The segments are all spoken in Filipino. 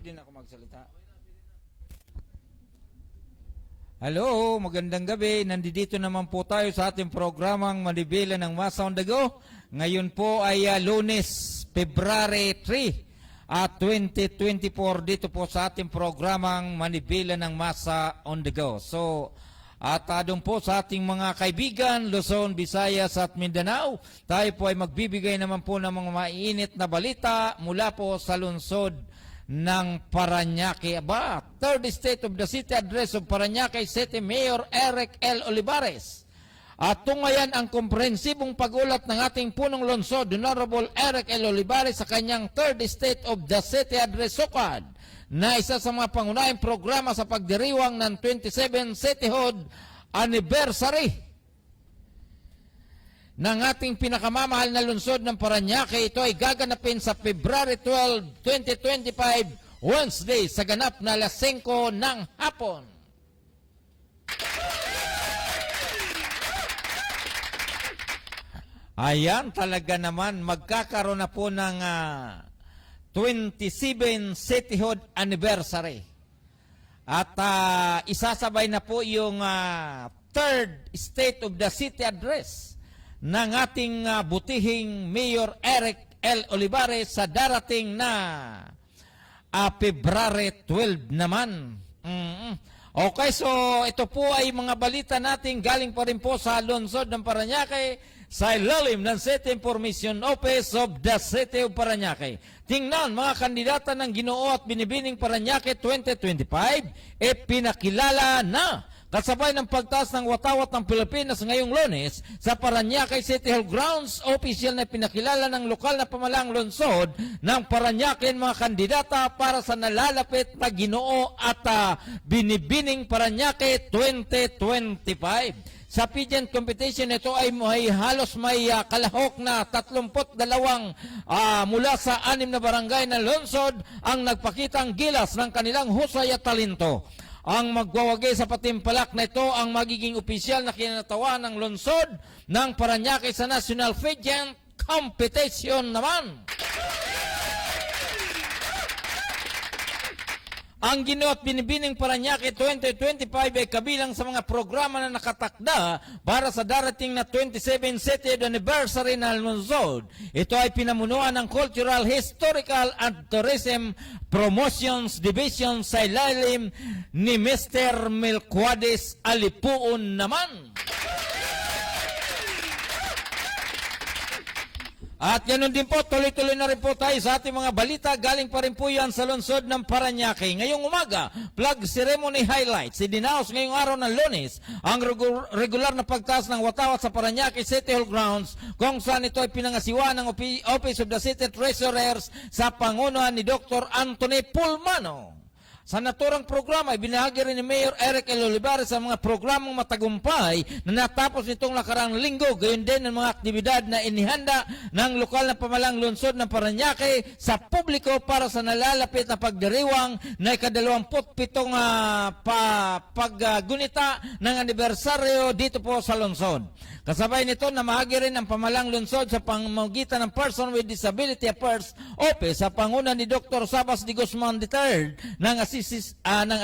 Pwede na ako magsalita. Hello, magandang gabi. Nandito naman po tayo sa ating programang Manibela ng Masa on the Go. Ngayon po ay Lunes, February 3, 2024 dito po sa ating programang Manibela ng Masa on the Go. So, doon po sa ating mga kaibigan, Luzon, Visayas at Mindanao, tayo po ay magbibigay naman po ng mga mainit na balita mula po sa lungsod ng Parañaque. Third State of the City Address of Parañaque City Mayor Eric L. Olivares. At tungayan ang komprehensibong pag-ulat ng ating punong lungsod, Honorable Eric L. Olivares, sa kanyang Third State of the City Address Sukad, na isa sa mga pangunahing programa sa pagdiriwang ng 27th Cityhood Anniversary ng ating pinakamamahal na lungsod ng Parañaque. Ito ay gaganapin sa February 12, 2025, Wednesday, sa ganap na alas 5 ng hapon. Ayan, talaga naman, magkakaroon na po ng 27 Cityhood Anniversary. At isasabay na po yung Third State of the City Address ng ating butihing Mayor Eric L. Olivares sa darating na February 12 naman. Okay, so ito po ay mga balita natin galing pa rin po sa lungsod ng Parañaque sa ilalim ng City Information Office of the City of Parañaque. Tingnan, mga kandidata ng Ginoo at Binibining Parañaque 2025, pinakilala na kasabay ng pagtaas ng watawat ng Pilipinas ngayong Lunes sa Parañaque City Hall Grounds. Opisyal na pinakilala ng lokal na pamahalang lungsod ng Parañaque mga kandidata para sa nalalapit na Ginoo at Binibining Parañaque 2025. Sa pageant competition, ito ay halos may kalahok na 32 mula sa 6 na barangay ng lungsod ang nagpakitang gilas ng kanilang husay at talento. Ang magwawagi sa patimpalak na ito ang magiging opisyal na kinatawa ng lungsod ng Parañaque sa National Pageant Competition naman. Ang Ginoo at Binibining Parañaque 2025 ay kabilang sa mga programa na nakatakda para sa darating na 27th City Anniversary ng lungsod. Ito ay pinamunuan ng Cultural, Historical and Tourism Promotions Division sa ilalim ni Mr. Melquiades Alipuon naman. At ganoon din po, tuloy-tuloy na rin po tayo sa ating mga balita. Galing pa rin po yan sa lungsod ng Parañaque. Ngayong umaga, flag ceremony highlights. Idinaos ngayong araw ng Lunes ang regular na pagtaas ng watawat sa Parañaque City Hall Grounds, kung saan ito ay pinangasiwa ng Office of the City Treasurers sa pangunahan ni Dr. Anthony Pulmano. Sa naturang programa, ibinahagi rin ni Mayor Eric L. Olivares sa mga programang matagumpay na natapos nitong nakaraang linggo, gayon din ang mga aktibidad na inihanda ng lokal na pamahalang lungsod ng Parañaque sa publiko para sa nalalapit na pagdiriwang na ika-27 paggunita ng anibersaryo dito po sa lungsod. Kasabay nito, namahagi rin ang pamahalang lungsod sa pamamagitan ng Person with Disability Affairs Office sa panguna ni Dr. Sabas de Guzman III ng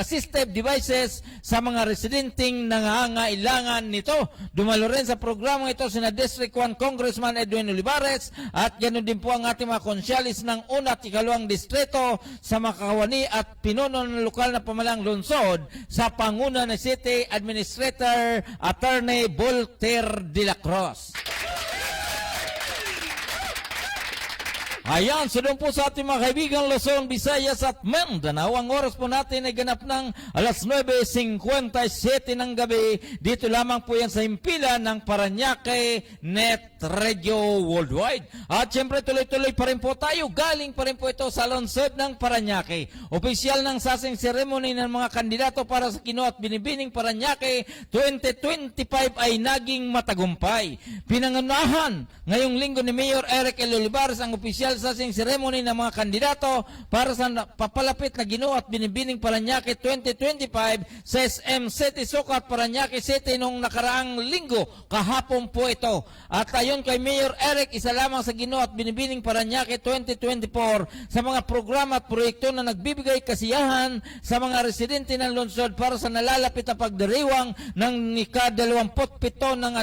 assistive devices sa mga residenteng nangangailangan nito. Dumalo rin sa programa ito sina District 1 Congressman Edwin Olivares at ganoon din po ang ating mga konsyalis ng 1 at 2 distrito sa Makawani at pinuno ng lokal na pamahalang lungsod sa panguna ni City Administrator Attorney Voltaire de la Cruz. Ayan, so doon po sa ating mga kaibigan Luzon, Visayas at Mindanao, ang oras po natin ay ganap ng alas 9:57 ng gabi. Dito lamang po yan sa himpilan ng Parañaque Net Radio Worldwide. At syempre tuloy-tuloy pa rin po tayo. Galing pa rin po ito sa lungsod ng Parañaque. Opisyal ng sasing ceremony ng mga kandidato para sa Ginoo at Binibining Parañaque 2025 ay naging matagumpay. Pinangunahan ngayong linggo ni Mayor Eric L. Olivares ang opisyal sasing ceremony ng mga kandidato para sa papalapit na Ginoo at Binibining Parañaque 2025 sa SM City Sukat, Parañaque City noong nakaraang linggo. Kahapon po ito. At ayon kay Mayor Eric, isa lamang sa Ginoo at Binibining Paranaque 2024 sa mga programa at proyekto na nagbibigay kasiyahan sa mga residente ng lungsod para sa nalalapit na pagdiriwang ng ika-27 ng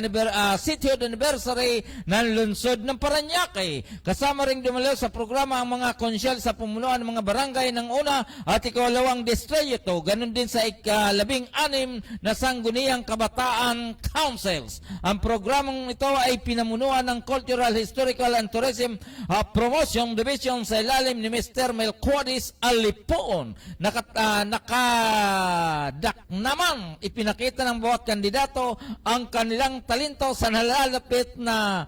cityhood anniversary ng lungsod ng Paranaque. Kasama ring dumalo sa programa ang mga konsyel sa pumunuan ng mga barangay ng una at ikalawang distrito, ganun din sa ika-16 na Sangguniang Kabataan Councils. Ang programang ito ay pinamunuan ng Cultural, Historical and Tourism Promotion Division sa ilalim ni Mr. Melquadis Alipoon. Nakadak naman ipinakita ng bawat kandidato ang kanilang talento sa nalalapit na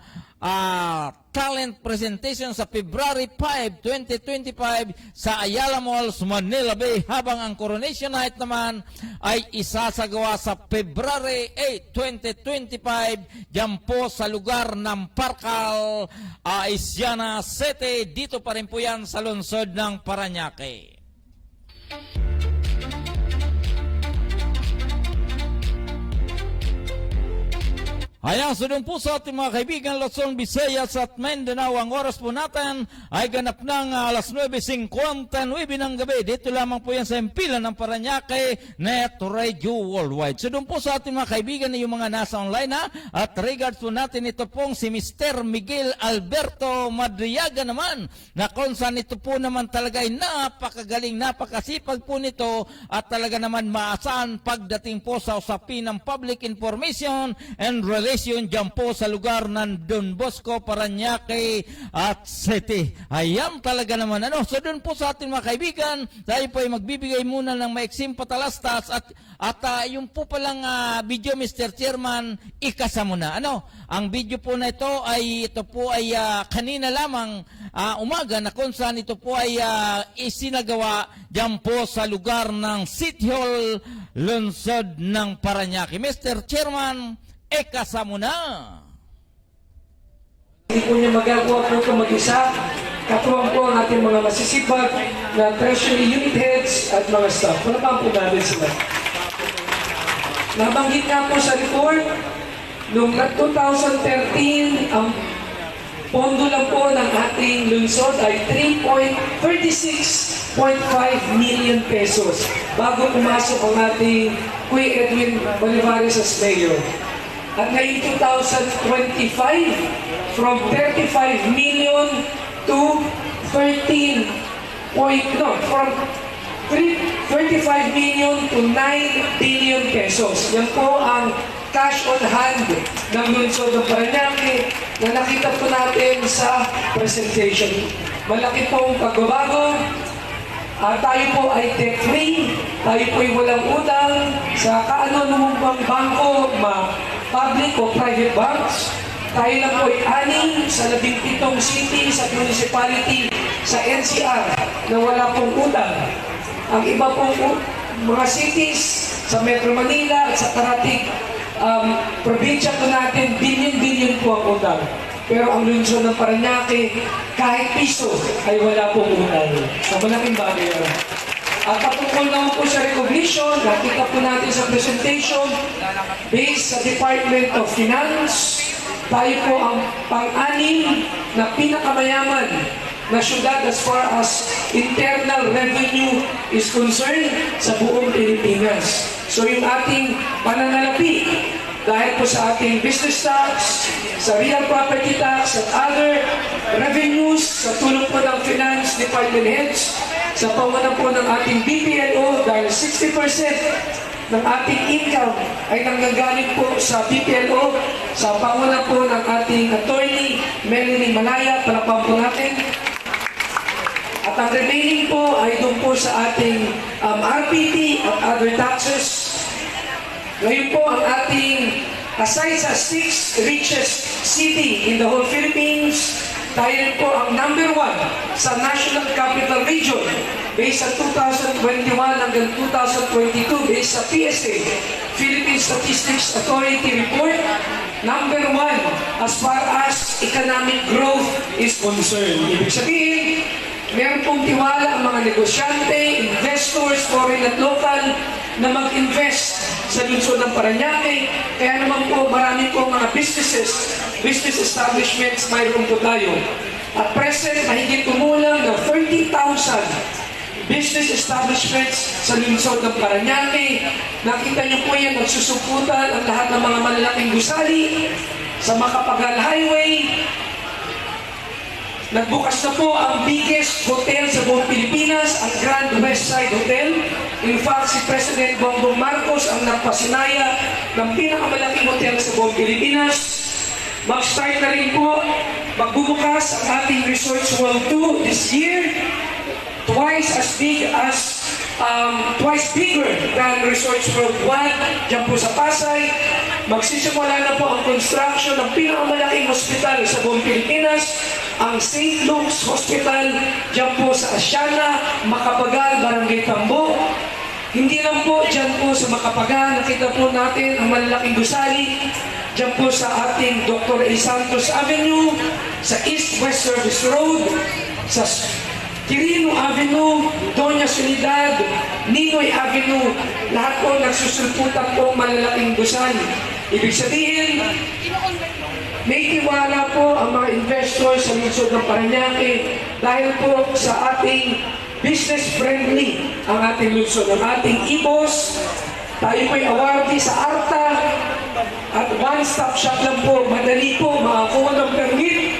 talent presentation sa February 5, 2025 sa Ayala Malls, Manila Bay, habang ang Coronation Night naman ay isasagawa sa February 8, 2025 dyan po sa lugar ng Parcal, Isiana City. Dito pa rin po yan sa lungsod ng Paranaque. Ayan, sunod po sa ating mga kaibigan, Luzon, Visayas at Mindanao. Ang oras po natin ay ganap ng alas 9:59 ng gabi. Dito lamang po yan sa Impilan ng Paranaque Net Radio Worldwide. Sunod po sa ating mga kaibigan yung mga nasa online na. At regards po natin ito pong si Mr. Miguel Alberto Madriaga naman, na kung saan ito po naman talaga ay napakagaling, napakasipag po nito at talaga naman maasahan pagdating po sa usapin ng public information and relation dyan po sa lugar ng Don Bosco, Paranaque at City. Ayan talaga naman. So doon po sa ating mga kaibigan, tayo po ay magbibigay muna ng maiksing patalastas at yung po palang video, Mr. Chairman, ikasa muna. Ang video po na ito ay kanina lamang umaga na kung saan ito po ay isinagawa dyan po sa lugar ng City Hall, lungsod ng Paranaque. Mr. Chairman, ekasa mo na. Hindi po niya magagawa po ito mag-isa. Katuwang po ang ating mga masisipag na treasury unit heads at mga staff. Palaban po natin sila. Nabanggit nga po sa report, noong 2013, ang pondo lang po ng ating lungsod ay 3.36.5 million pesos bago pumasok ang ating Kuya Edwin Bolivares as mayor. At ngayon 2025, from 35 million to 35 million to 9 billion pesos. Yan po ang cash on hand ng lungsod ng Paranaque na nakita po natin sa presentation. Malaki pong pagbabago. Tayo po ay debt-free, tayo po ay walang utang sa kaano-numang bangko, public o private banks. Tayo lang po ay 6 sa 17 cities at municipality sa NCR na wala pong utang. Ang iba pong mga cities sa Metro Manila at sa karating probinsya po natin, billion-billion po ang utang. Pero ang lungsod ng Paranaque, kahit piso ay wala pong utang. So malaking bagay yan. At patungkol naman po sa recognition, nakita po natin sa presentation, based sa Department of Finance, tayo po ang pang-anim na pinakamayaman na syudad as far as internal revenue is concerned sa buong Pilipinas. So yung ating pananalapi, dahil po sa ating business tax, sa real property tax at other revenues, sa tulong po ng Finance Department Heads, sa pangunan po ng ating BPLO, dahil 60% ng ating income ay nanggagaling po sa BPLO, sa pangunan po ng ating attorney, Melanie Malaya, palakpan po natin. At ang remaining po ay doon po sa ating RPT at other taxes. Ngayon po ang ating, aside sa 6 richest city in the whole Philippines, tayo rin po ang #1 sa National Capital Region based sa 2021 hanggang 2022 based sa PSA, Philippine Statistics Authority Report, #1 as far as economic growth is concerned. Ibig sabihin, meron pong tiwala ang mga negosyante, investors, foreign at local, na mag-invest sa lungsod ng Paranaque. Kaya naman po marami po mga businesses business establishments mayroon po tayo. At present, mahigit kumulang na 30,000 business establishments sa lungsod ng Parañaque. Nakita niyo po yan, nagsusuputan ang lahat ng mga malalaking gusali sa Macapagal Highway. Nagbukas na po ang biggest hotel sa buong Pilipinas, ang Grand Westside Hotel. In fact, si President Bongbong Marcos ang nagpasinaya ng pinakamalaking hotel sa buong Pilipinas. Mag-start na rin po, magbubukas ang ating Resorts World 2 this year. Twice bigger than Resorts World 1 dyan po sa Pasay. Magsisimula na po ang construction ng pinakamalaking hospital sa buong Pilipinas, ang St. Luke's Hospital dyan po sa Asiana, Macapagal, Barangay Tambo. Hindi lang po dyan po sa Macapagal, nakita po natin ang malalaking gusali dyan po sa ating Dr. A. Santos Avenue, sa East-West Service Road, sa Quirino Avenue, Doña Soledad, Ninoy Avenue, lahat po nagsusulputan po malalaking gusali. Ibig sabihin, may tiwala po ang mga investors sa lungsod ng Parañaque dahil po sa ating business-friendly ang ating lungsod, ang ating IBOS. Tayo po'y awardee sa ARTA at one-stop shop lang po, madali po makakuha ng permit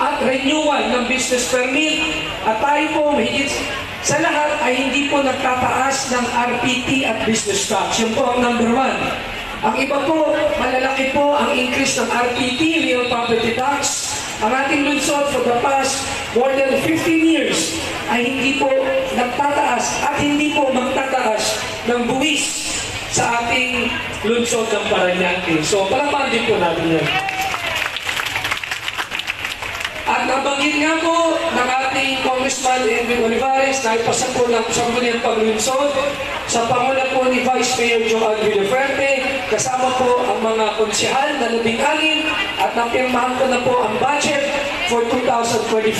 at renewal ng business permit. At tayo po, mahigit sa lahat ay hindi po nagtataas ng RPT at business tax. Yun po ang number one. Ang iba po, malalaki po ang increase ng RPT, real property tax. Ang ating lungsod for the past more than 15 years ay hindi po nagtataas at hindi po magtataas ng buwis sa ating lungsod ng Parañaque. So, palapan din po natin yan. At nabanggit nga po ng ating Congressman Edwin Olivares na ipasa po ng Sangguniang Paglunsod sa pangunan po ni Vice Mayor Joan Villaferte, kasama po ang mga konsehal na 16 at napirmahan ko na po ang budget for 2025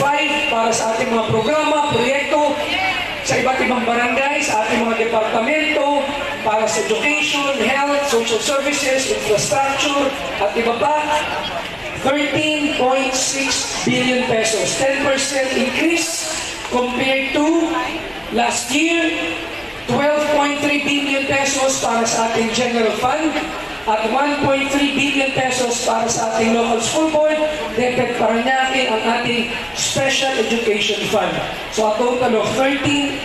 para sa ating mga programa, proyekto sa iba't ibang barangay, sa ating mga departamento, para sa education, health, social services, infrastructure, at iba pa. 13.6 billion pesos, 10% increase compared to last year, 12.3 billion pesos para sa ating general fund, at 1.3 billion pesos para sa ating local school board, DepEd Parañaque, ang ating special education fund. So a total of 13.6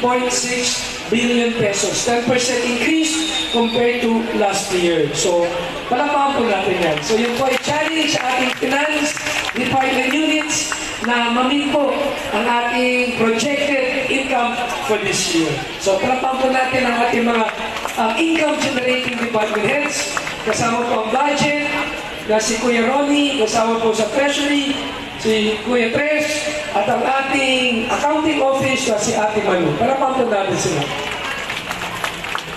billion pesos, 10% increase compared to last year. So, palakpakan po natin yan. So, yun po ay challenge sa ating finance department units na ma-meet po ang ating projected income for this year. So, palakpakan po natin ang ating mga income-generating department heads. Kasama po ang budget na si Kuya Ronnie, kasama po sa treasury, si Kuya Tres, at ang ating accounting office na si Ate Malu. Palakpakan po natin sila.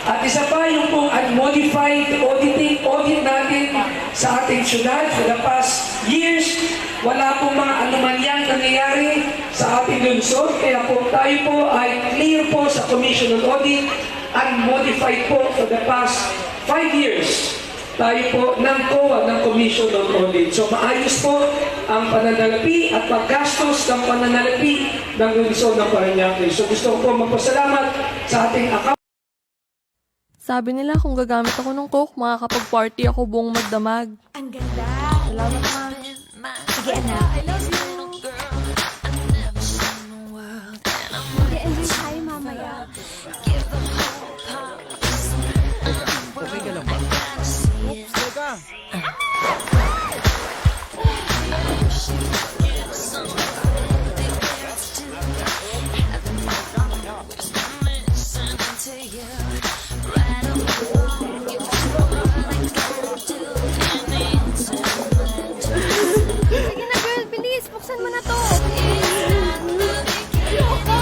At isa pa yung pong unmodified audit natin sa ating syudad for the past years. Wala pong mga anomalyang nangyayari sa ating lungsod. Kaya po tayo po ay clear po sa commission on audit, unmodified po for the past 5 years. Tayo po ng COA, ng Commission on Audit. So maayos po ang pananalapi at paggastos ng pananalapi ng lungsod ng Parañaque. So gusto ko po magpasalamat sa ating account. Sabi nila kung gagamit ako ng coke, makakapag-party ako buong magdamag. Ang ganda. Salamat, ma. Sige, anak. I love you. Mag-enjoy tayo mamaya. Okay ka lang ba? Teka! Sige na, girl. Bilis. Buksan mo na to. Ayoko.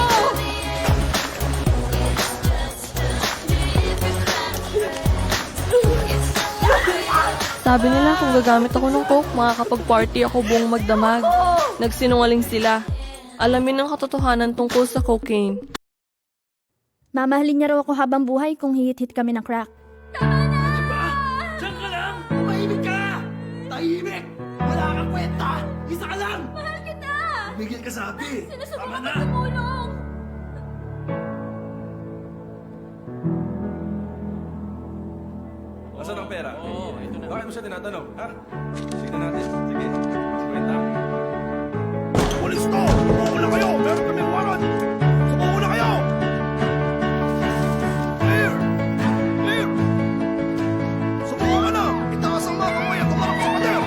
Sabi nila kung gagamit ako ng coke, makakapag-party ako buong magdamag. Nagsinungaling sila. Alamin ang katotohanan tungkol sa cocaine. Mamahalin niya raw ako habang buhay kung hihit-hit kami ng crack. Diyan ka lang! Tumahimik ka! Tahimik! Wala tumigil ka sabi. Tama na. Tumulong! Nasaan ang pera? Oo, ito na. Bakit mo siya tinatanong, ha? Sige natin. Sige. 50. Pulis to! Sumuko na kayo! Meron kami warrant! Sumuko na kayo! Clear! Clear! Sumuko ka na! Itaas ang mga kamay at tumarap sa pader!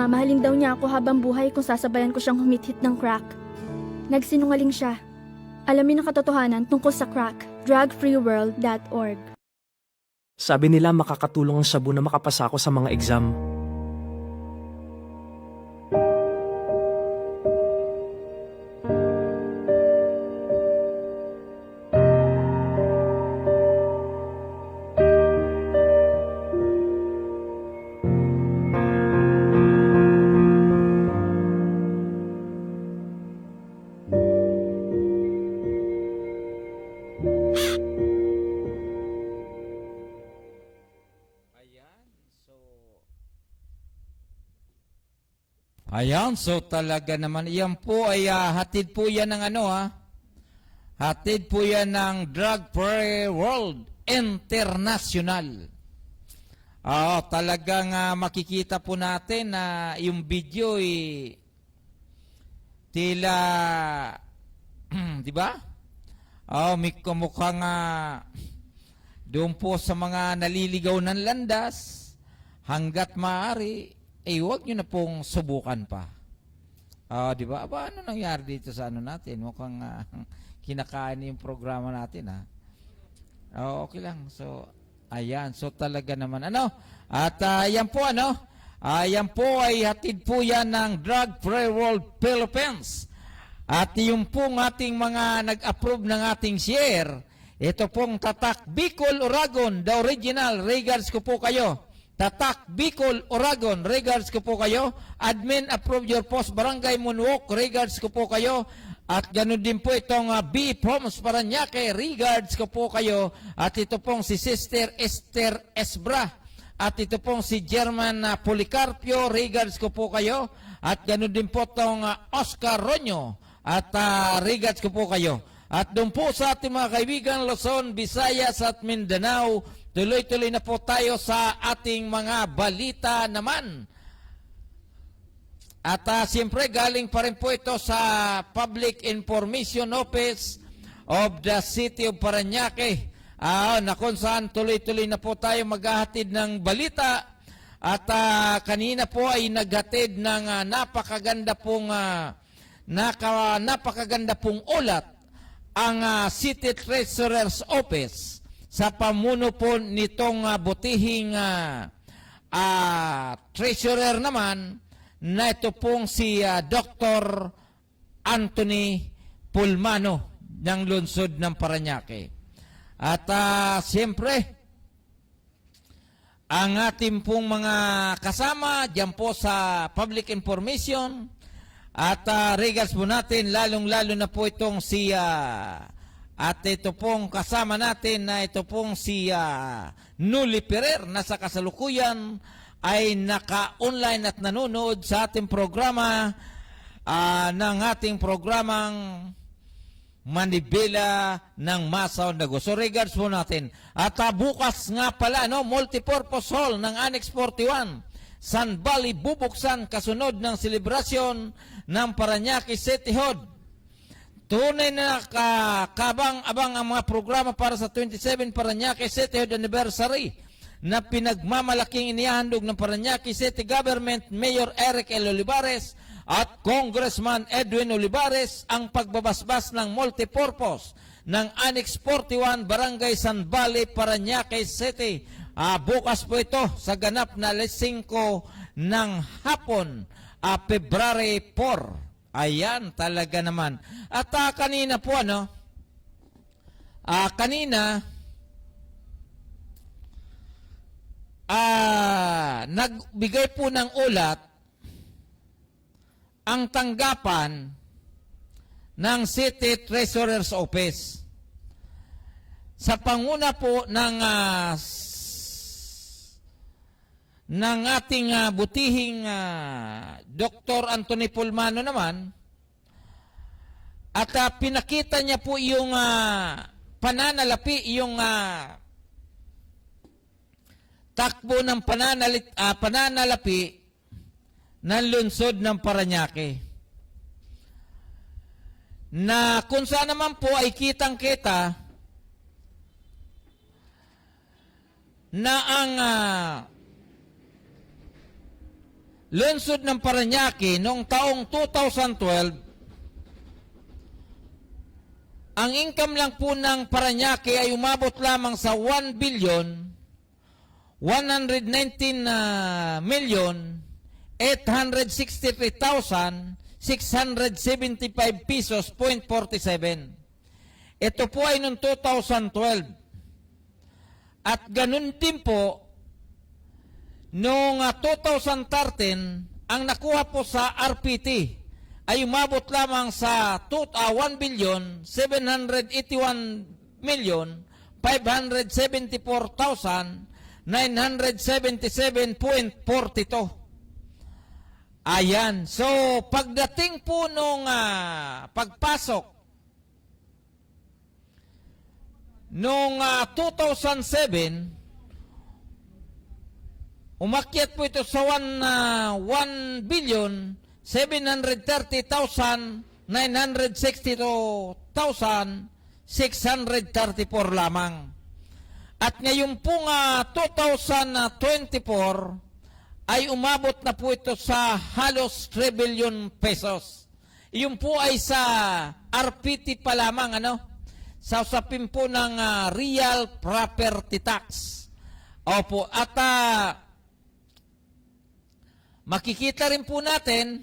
Mamahalin daw niya ako habang buhay kung sasabayan ko siyang humithit ng crack. Nagsinungaling siya. Alamin ang katotohanan tungkol sa crack. drugfreeworld.org. Sabi nila makakatulong ang shabu na makapasa ako sa mga exam. Ayan, so talaga naman, yan po ay hatid po yan ng hatid po yan ng Drug Free World International. Talagang makikita po natin na yung video tila, di ba? May kumukhang doon po sa mga naliligaw ng landas, hanggat maaari, huwag nyo na pong subukan pa. Di ba? Ano nangyari dito sa natin? Mukhang kinakain yung programa natin, okay lang. So, ayan. So, talaga naman, At, yan po, yan po ay hatid po yan ng Drug Free World Philippines. At yung pong ating mga nag-approve ng ating share, ito pong Tatak Bicol, Oragon, the original. Regards ko po kayo. Tatak, Bicol, Oragon, regards ko po kayo. Admin, approve your post, Barangay Moonwalk, regards ko po kayo. At ganoon din po itong B. Proms Paranaque, regards ko po kayo. At ito pong si Sister Esther Esbra. At ito pong si German Policarpio, regards ko po kayo. At ganoon din po itong Oscar Ronyo. At regards ko po kayo. At doon po sa ating mga kaibigan, Luzon, Visayas at Mindanao, tuloy-tuloy na po tayo sa ating mga balita naman. At siyempre galing pa rin po ito sa Public Information Office of the City of Parañaque. Na kung saan tuloy-tuloy na po tayo maghahatid ng balita. At kanina po ay naghatid ng napakaganda pong ulat ang City Treasurer's Office sa pamuno po nitong butihing treasurer naman na ito pong si Dr. Anthony Pulmano ng lungsod ng Parañaque. At siyempre, ang ating pong mga kasama dyan po sa Public Information at regards po natin, lalong-lalo na po itong si at ito pong kasama natin na ito pong si Nuli Perer na sa kasalukuyan ay naka-online at nanonood sa ating programa ng ating programang Manibela ng Masaw Nago. So regards po natin. At bukas nga pala, multipurpose hall ng Annex 41. San Valley bubuksan kasunod ng selebrasyon ng Parañaque City Hall. Tunay na kabang-abang ang mga programa para sa 27 Parañaque City Hall Anniversary na pinagmamalaking inihahandog ng Parañaque City Government Mayor Eric L. Olivares at Congressman Edwin Olivares ang pagbabasbas ng multipurpose ng Annex 41 Barangay San Valley, Parañaque City. Bukas po ito sa ganap na 5 ng hapon, February 4. Ayan, talaga naman. At kanina po, nagbigay po ng ulat ang tanggapan ng City Treasurer's Office. Sa panguna po ng ating butihing Dr. Anthony Pulmano naman, at pinakita niya po yung pananalapi, yung takbo ng pananalapi ng lungsod ng Parañaque. Na kung saan naman po ay kitang-kita na ang lungsod ng Parañaque noong taong 2012, ang income lang po ng Parañaque ay umabot lamang sa 1,119,863,675 pesos .47. Ito po ay noong 2012. At ganun din po, noong 2013, ang nakuha po sa RPT ay umabot lamang sa 1,171,574,977.42. Ayan. So, pagdating po nung pagpasok nung 2007, umakyat po ito sa 1,730,962,634 lamang. At ngayon pong 2024 ay umabot na po ito sa halos 3 billion pesos. Iyon po ay sa RPT pa lamang, sa usapin po ng real property tax. Opo, at makikita rin po natin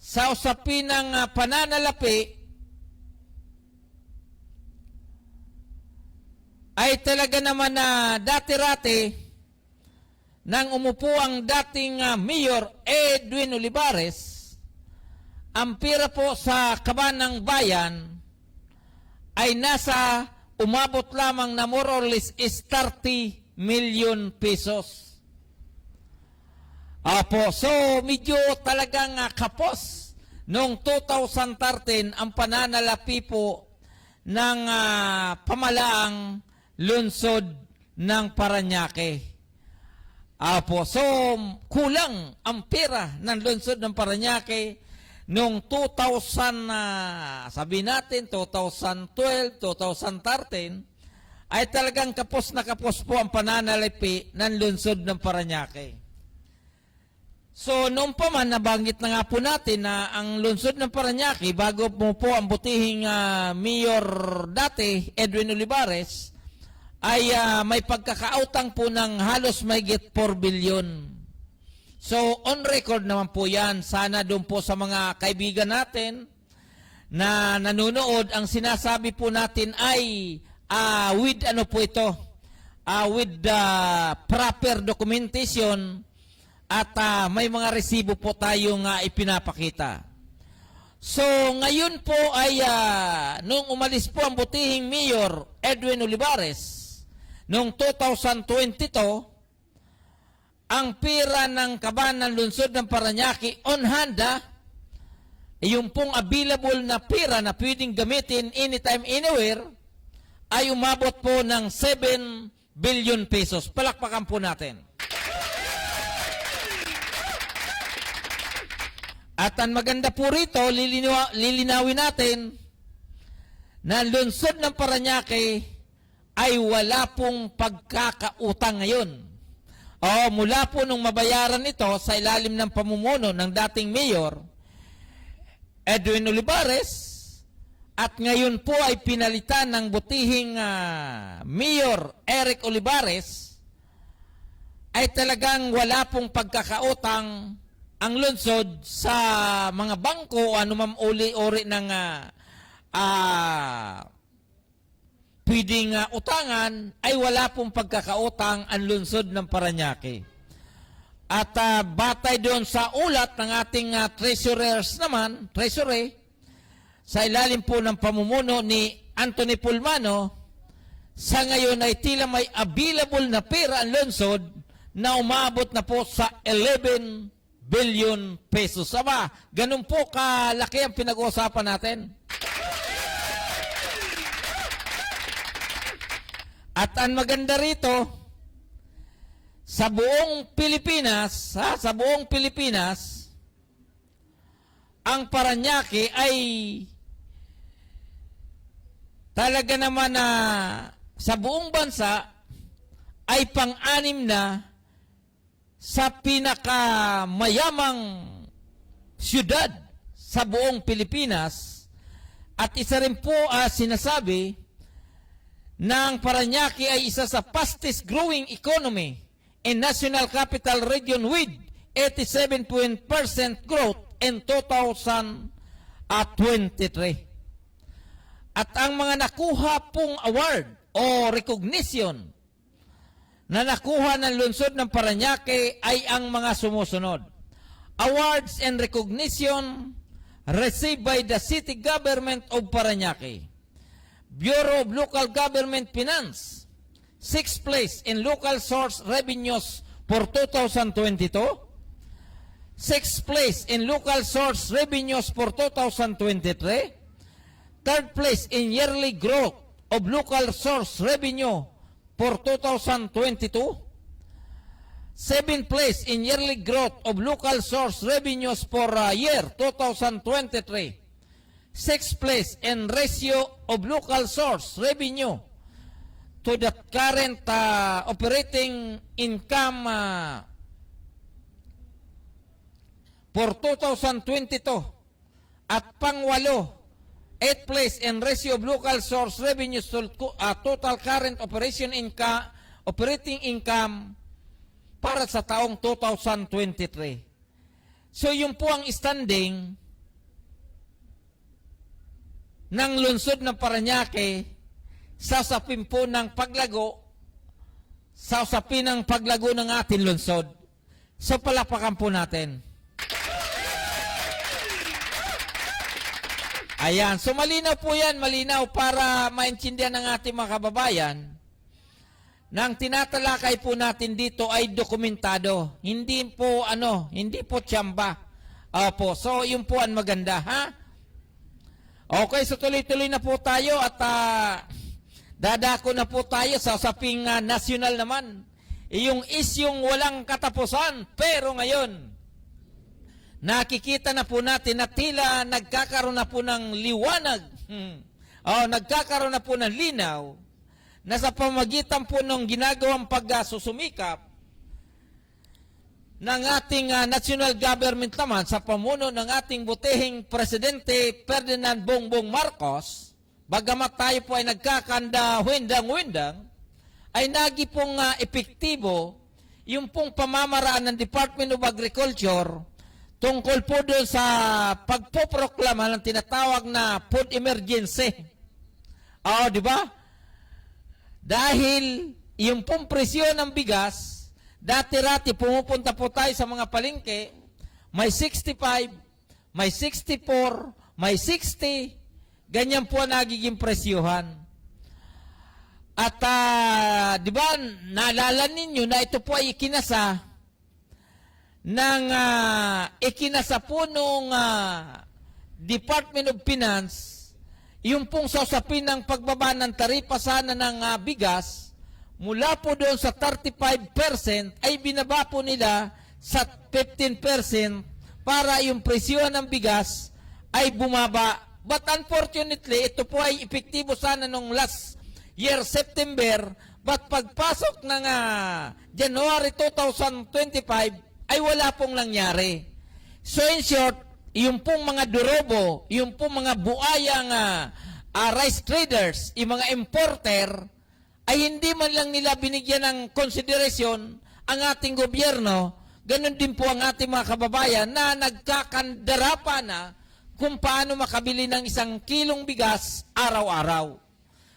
sa usapin ng pananalapi ay talaga naman na dati-rati nang umupo ang dating Mayor Edwin Olivares, ang pira po sa kaban ng bayan ay umabot lamang na more or less is 30 million pesos. Apo, so medyo talagang kapos noong 2013 ang pananalapi po ng pamalaang lungsod ng Parañaque. Apo, so kulang ang pera ng lungsod ng Parañaque noong 2000, sabi natin 2012, 2013, ay talagang kapos na kapos po ang pananalapi ng lungsod ng Parañaque. So, noon pa man, nabanggit na nga po natin na ang lungsod ng Parañaque, bago mo po ang butihing mayor dati, Edwin Olivares, ay may pagkakautang po ng halos mahigit 4 billion. So, on record naman po yan. Sana doon po sa mga kaibigan natin na nanonood, ang sinasabi po natin ay with with the proper documentation at may mga resibo po tayong ipinapakita. So, ngayon po ay nung umalis po ang butihing Mayor Edwin Olivares, noong 2022, ang pira ng kaban ng lungsod ng Parañaque on hand, yung pong available na pira na pwedeng gamitin anytime, anywhere, ay umabot po ng 7 billion pesos. Palakpakan po natin. At ang maganda po rito, lilinawin natin na ang lungsod ng Parañaque ay wala pong pagkakautang ngayon. Mula po nung mabayaran ito sa ilalim ng pamumuno ng dating Mayor Edwin Olivares, at ngayon po ay pinalitan ng butihing Mayor Eric Olivares, ay talagang wala pong pagkakautang ang lungsod sa mga bangko o anumang uri ng pwedeng utangan, ay wala pong pagkakautang ang lungsod ng Parañaque. At batay doon sa ulat ng ating treasury, sa ilalim po ng pamumuno ni Anthony Pulmano, sa ngayon ay tila may available na pera ang lungsod na umabot na po sa 11 billion pesos. Aba, ganun po kalaki ang pinag-uusapan natin. At ang maganda rito, sa buong Pilipinas, sa buong Pilipinas, ang Parañaque ay talaga naman na sa buong bansa ay pang-anim na sa pinakamayamang syudad sa buong Pilipinas. At isa rin po sinasabi na ang Parañaque ay isa sa fastest growing economy in National Capital Region with 87% growth in 2023. At ang mga nakuha pong award o recognition na nakuha ng lungsod ng Parañaque ay ang mga sumusunod. Awards and recognition received by the City Government of Parañaque. Bureau of Local Government Finance, 6th place in local source revenues for 2022. 6th place in local source revenues for 2023. 3rd place in yearly growth of local source revenue for 2022. 7th place in yearly growth of local source revenues for year 2023. 6th place in ratio of local source revenue to the current operating income for 2022. At pangwalo, 8th place in ratio of local source revenues to total current operating income para sa taong 2023. So yun po ang standing ng lungsod ng Parañaque sa usapin po ng paglago, sa usapin ng paglago ng ating lungsod. So palapakan po natin. Ayan, so malinaw po yan, malinaw para maintindihan ng ating mga kababayan na ang tinatalakay po natin dito ay dokumentado. Hindi po hindi po tsamba. Opo, so yun po ang maganda, ha? Okay, so tuloy-tuloy na po tayo at dadako na po tayo sa usaping nasyonal naman. Yung isyong walang katapusan, pero ngayon, nakikita na po natin na tila nagkakaroon na po ng liwanag. Nagkakaroon na po ng linaw na sa pamagitan po ng ginagawang pagsusumikap ng ating national government naman sa pamuno ng ating butihing Presidente Ferdinand Bongbong Marcos, bagamat tayo po ay nagkakanda windang-windang, ay nagi pong epektibo yung pong pamamaraan ng Department of Agriculture tungkol po doon sa pagpoproklama ng tinatawag na food emergency. Di ba? Dahil yung pong presyon ng bigas, dati-rati pumupunta po tayo sa mga palengke, may 65, may 64, may 60, ganyan po nagiging presyuhan. At di ba, naalala ninyo na ito po ay ikinasa ikinasa po nung Department of Finance, yung pong sa usapin ng pagbaba ng taripa sana ng bigas, mula po doon sa 35% ay binaba po nila sa 15% para yung presyo ng bigas ay bumaba. But unfortunately, ito po ay epektibo sana nung last year, September, but pagpasok ng January 2025, ay wala pong nangyari. So in short, yung pong mga durobo, yung pong mga buayang rice traders, yung mga importer, ay hindi man lang nila binigyan ng konsiderasyon ang ating gobyerno. Ganon din po ang ating mga kababayan na nagkakandara na kung paano makabili ng 1 kilong bigas araw-araw.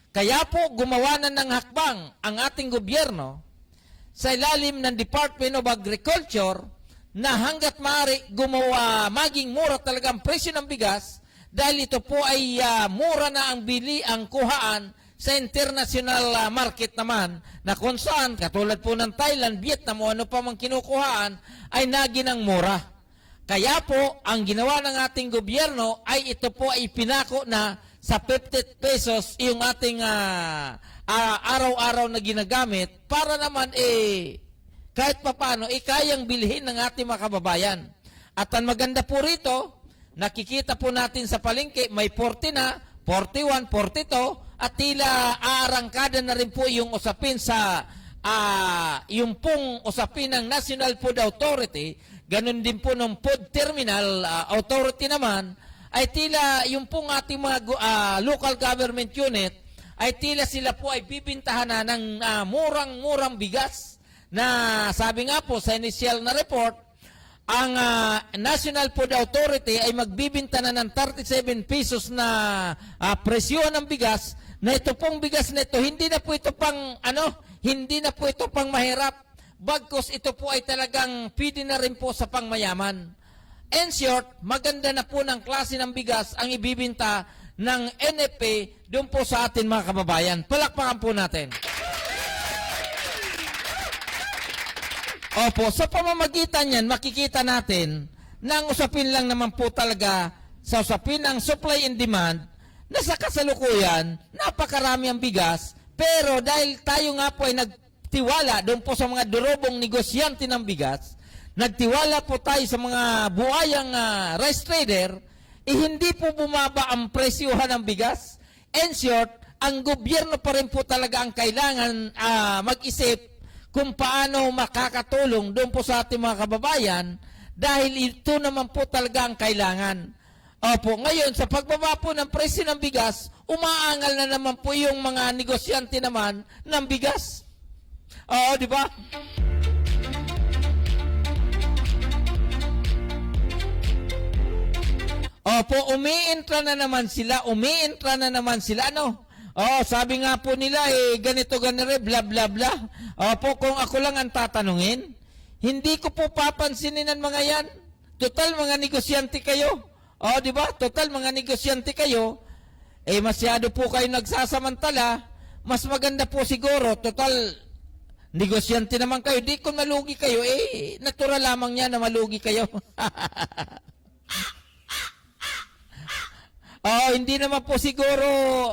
Kaya po gumawa na ng hakbang ang ating gobyerno sa ilalim ng Department of Agriculture na hanggat maaari maging mura talaga ang presyo ng bigas dahil ito po ay mura na ang bili, ang kuhaan sa international market naman na kung saan, katulad po ng Thailand, Vietnam o ano pa mang kinukuhaan, ay naginang mura. Kaya po, ang ginawa ng ating gobyerno ay ito po ay pinako na sa 50 pesos yung ating araw-araw na ginagamit para naman kahit papano kayang bilhin ng ating mga kababayan. At ang maganda po rito, nakikita po natin sa palengke, may 40 na, 41, 42, at tila aarangkada na rin po yung usapin sa yung pong usapin ng National Food Authority, ganun din po ng Food Terminal Authority naman, ay tila yung pong ating mga local government unit, ay tila sila po ay bibintahan na ng murang-murang bigas na sabi nga po sa initial na report, ang National Food Authority ay magbibinta na ng 37 pesos na presyo ng bigas, na ito pong bigas na ito, hindi na po ito pang mahirap, bagkus ito po ay talagang pwede na rin po sa pangmayaman. In short, maganda na po ng klase ng bigas ang ibibinta ng NFA doon po sa atin mga kababayan. Palakpakan po natin. Opo, sa pamamagitan yan, makikita natin na ang usapin lang naman po talaga sa usapin ng supply and demand na sa kasalukuyan, napakarami ang bigas, pero dahil tayo nga po ay nagtiwala doon po sa mga durobong negosyante ng bigas, nagtiwala po tayo sa mga buhayang rice trader, hindi po bumaba ang presyohan ng bigas. In short, ang gobyerno pa rin po talaga ang kailangan mag-isip kung paano makakatulong doon po sa ating mga kababayan dahil ito naman po talaga ang kailangan. Opo, ngayon sa pagbaba po ng presyo ng bigas, umaangal na naman po yung mga negosyante naman ng bigas. Oo, di ba? Opo, umiintra na naman sila, ano? Oh, sabi nga po nila, ganito, bla bla bla. Opo, kung ako lang ang tatanungin, hindi ko po papansinin ang mga yan. Total, mga negosyante kayo. Oh, di ba? Total, mga negosyante kayo. Masyado po kayo nagsasamantala. Mas maganda po siguro, total, negosyante naman kayo. Di kung malugi kayo, natural lamang niya na malugi kayo. Hindi naman po siguro,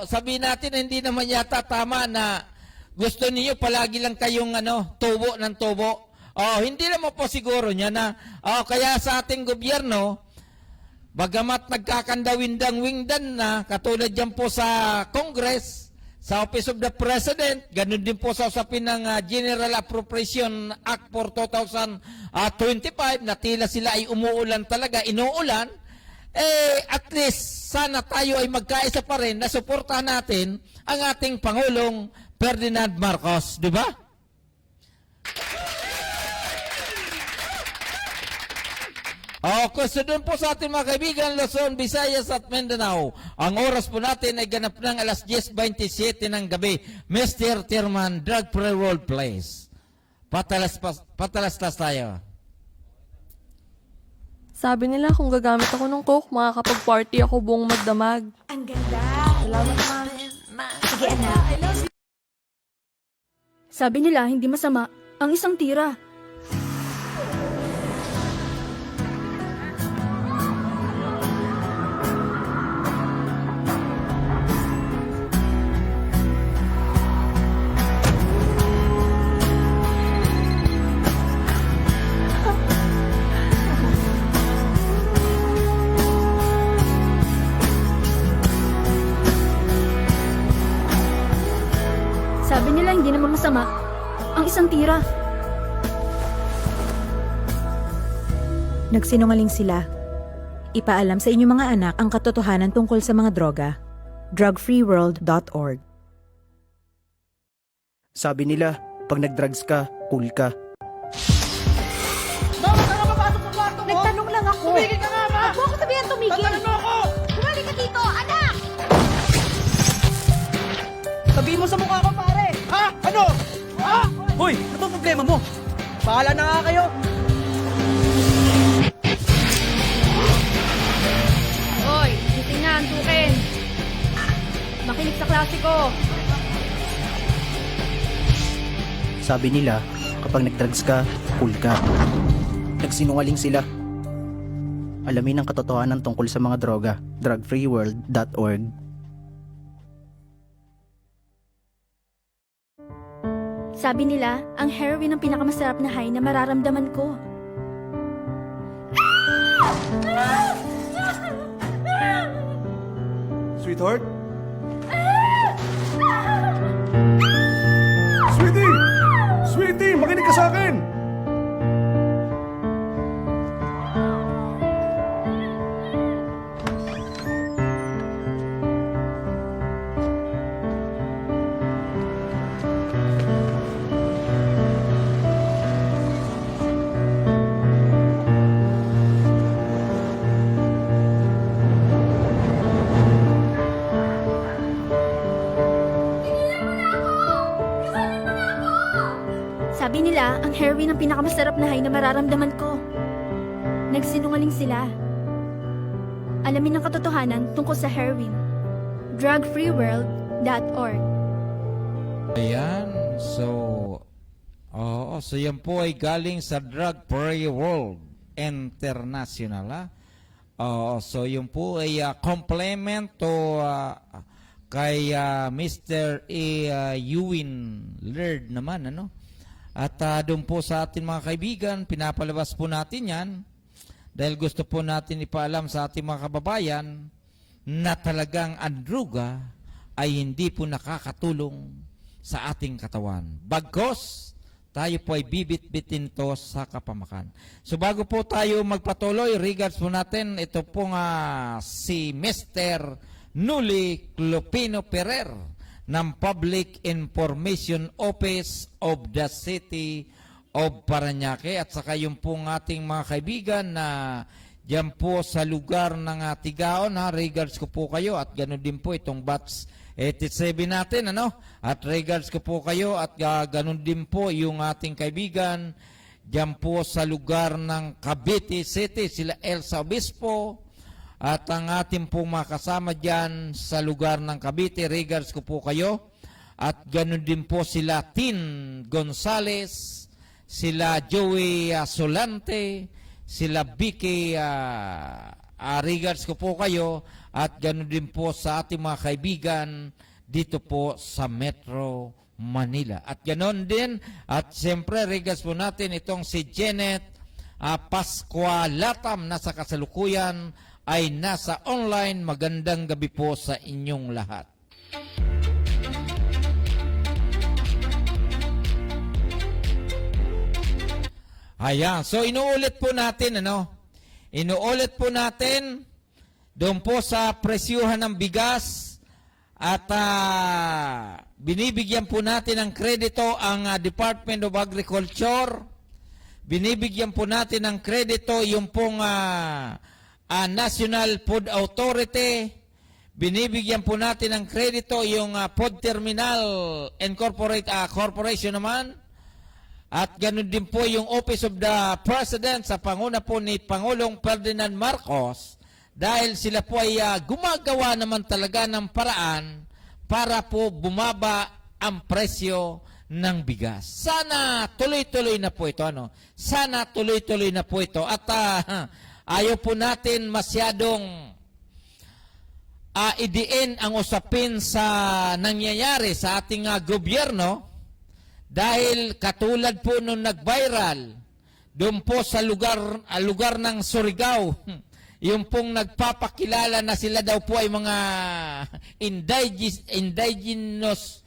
sabihin natin, hindi naman yata tama na gusto niyo palagi lang kayong tubo ng tubo. Hindi naman po siguro niya na, kaya sa ating gobyerno, bagamat nagkakandawindang-wingdan na, katulad dyan po sa Congress, sa Office of the President, ganun din po sa usapin ng General Appropriation Act for 2025, na tila sila ay umuulan talaga, inuulan, at least sana tayo ay magkaisa pa rin na suportahan natin ang ating Pangulong Ferdinand Marcos, di ba? Doon po sa ating mga kaibigan, Luzon, Visayas at Mindanao. Ang oras po natin ay ganap ng alas 10:27 ng gabi. Mr. Tierman, drug pre-roll please. Patalas tayo. Sabi nila kung gagamit ako ng coke, makakapag-party ako buong magdamag. Ang ganda. Salamat, ma. Sige, anak. Sabi nila hindi masama ang isang tira. Sabi nila hindi naman masama ang isang tira. Nagsinungaling sila. Ipaalam sa inyong mga anak ang katotohanan tungkol sa mga droga. drugfreeworld.org. Sabi nila, pag nag-drugs ka, cool ka. Nagtanong lang ako. Tumigil ka nga ba? Huwag mo ako sabihan tumigil. Tatanong mo ako! Bumalik ka dito, anak! Sabihin mo sa mukha ko, pare! Ha? Ano? Ha? Hoy, ano ba problema mo? Bahala na nga kayo! Hoy, gising na. antukin. Makinig sa klase ko. Sabi nila, kapag nag-drugs ka, cool ka. Nagsinungaling sila. Alamin ang katotohanan tungkol sa mga droga. drugfreeworld.org. Sabi nila, ang heroin ang pinakamasarap na high na mararamdaman ko. Sweetheart? Sweetie! Sweetie, makinig ka sa akin! Sabi nila, ang heroin ang pinakamasarap na high na mararamdaman ko. Nagsinungaling sila. Alamin ang katotohanan tungkol sa heroin. drugfreeworld.org. Ayan. So yan po ay galing sa Drug Free World International. Ha? So yun po ay complement to kay Mr. Ewan Laird naman, ano? At doon po sa ating mga kaibigan, pinapalabas po natin yan dahil gusto po natin ipaalam sa ating mga kababayan na talagang ang droga ay hindi po nakakatulong sa ating katawan. Bagkos, tayo po ay bibit-bitin to sa kapamakan. So bago po tayo magpatuloy, regards po natin, ito po si Mr. Nuli Clopino Ferrer ng Public Information Office of the City of Parañaque at saka yung pong ating mga kaibigan na diyan po sa lugar ng Tigaon, regards ko po kayo at ganoon din po itong batch 87 natin, ano? At regards ko po kayo at ganoon din po yung ating kaibigan diyan po sa lugar ng Cavite City, sila Elsa Obispo. At ang ating pong mga kasama dyan sa lugar ng Cavite, regards ko po kayo. At ganoon din po sila Tin Gonzales, sila Joey Solante, sila Vicky, regards ko po kayo. At ganoon din po sa ating mga kaibigan dito po sa Metro Manila. At ganoon din, at siyempre regards po natin itong si Janet Pascualatam na sa kasalukuyan ay nasa online. Magandang gabi po sa inyong lahat. Ayan, so inuulit po natin, ano? Inuulit po natin doon po sa presyuhan ng bigas at binibigyan po natin ng kredito ang Department of Agriculture. Binibigyan po natin ng kredito yung pong National Food Authority. Binibigyan po natin ng kredito yung Food Terminal Corporation naman. At ganoon din po yung Office of the President sa panguna po ni Pangulong Ferdinand Marcos dahil sila po ay gumagawa naman talaga ng paraan para po bumaba ang presyo ng bigas. Sana tuloy-tuloy na po ito. Ano? Sana tuloy-tuloy na po ito. At ayaw po natin masyadong idiin ang usapin sa nangyayari sa ating gobyerno dahil katulad po nung nag-viral doon po sa lugar ng Surigao, yung pong nagpapakilala na sila daw po ay mga indigenous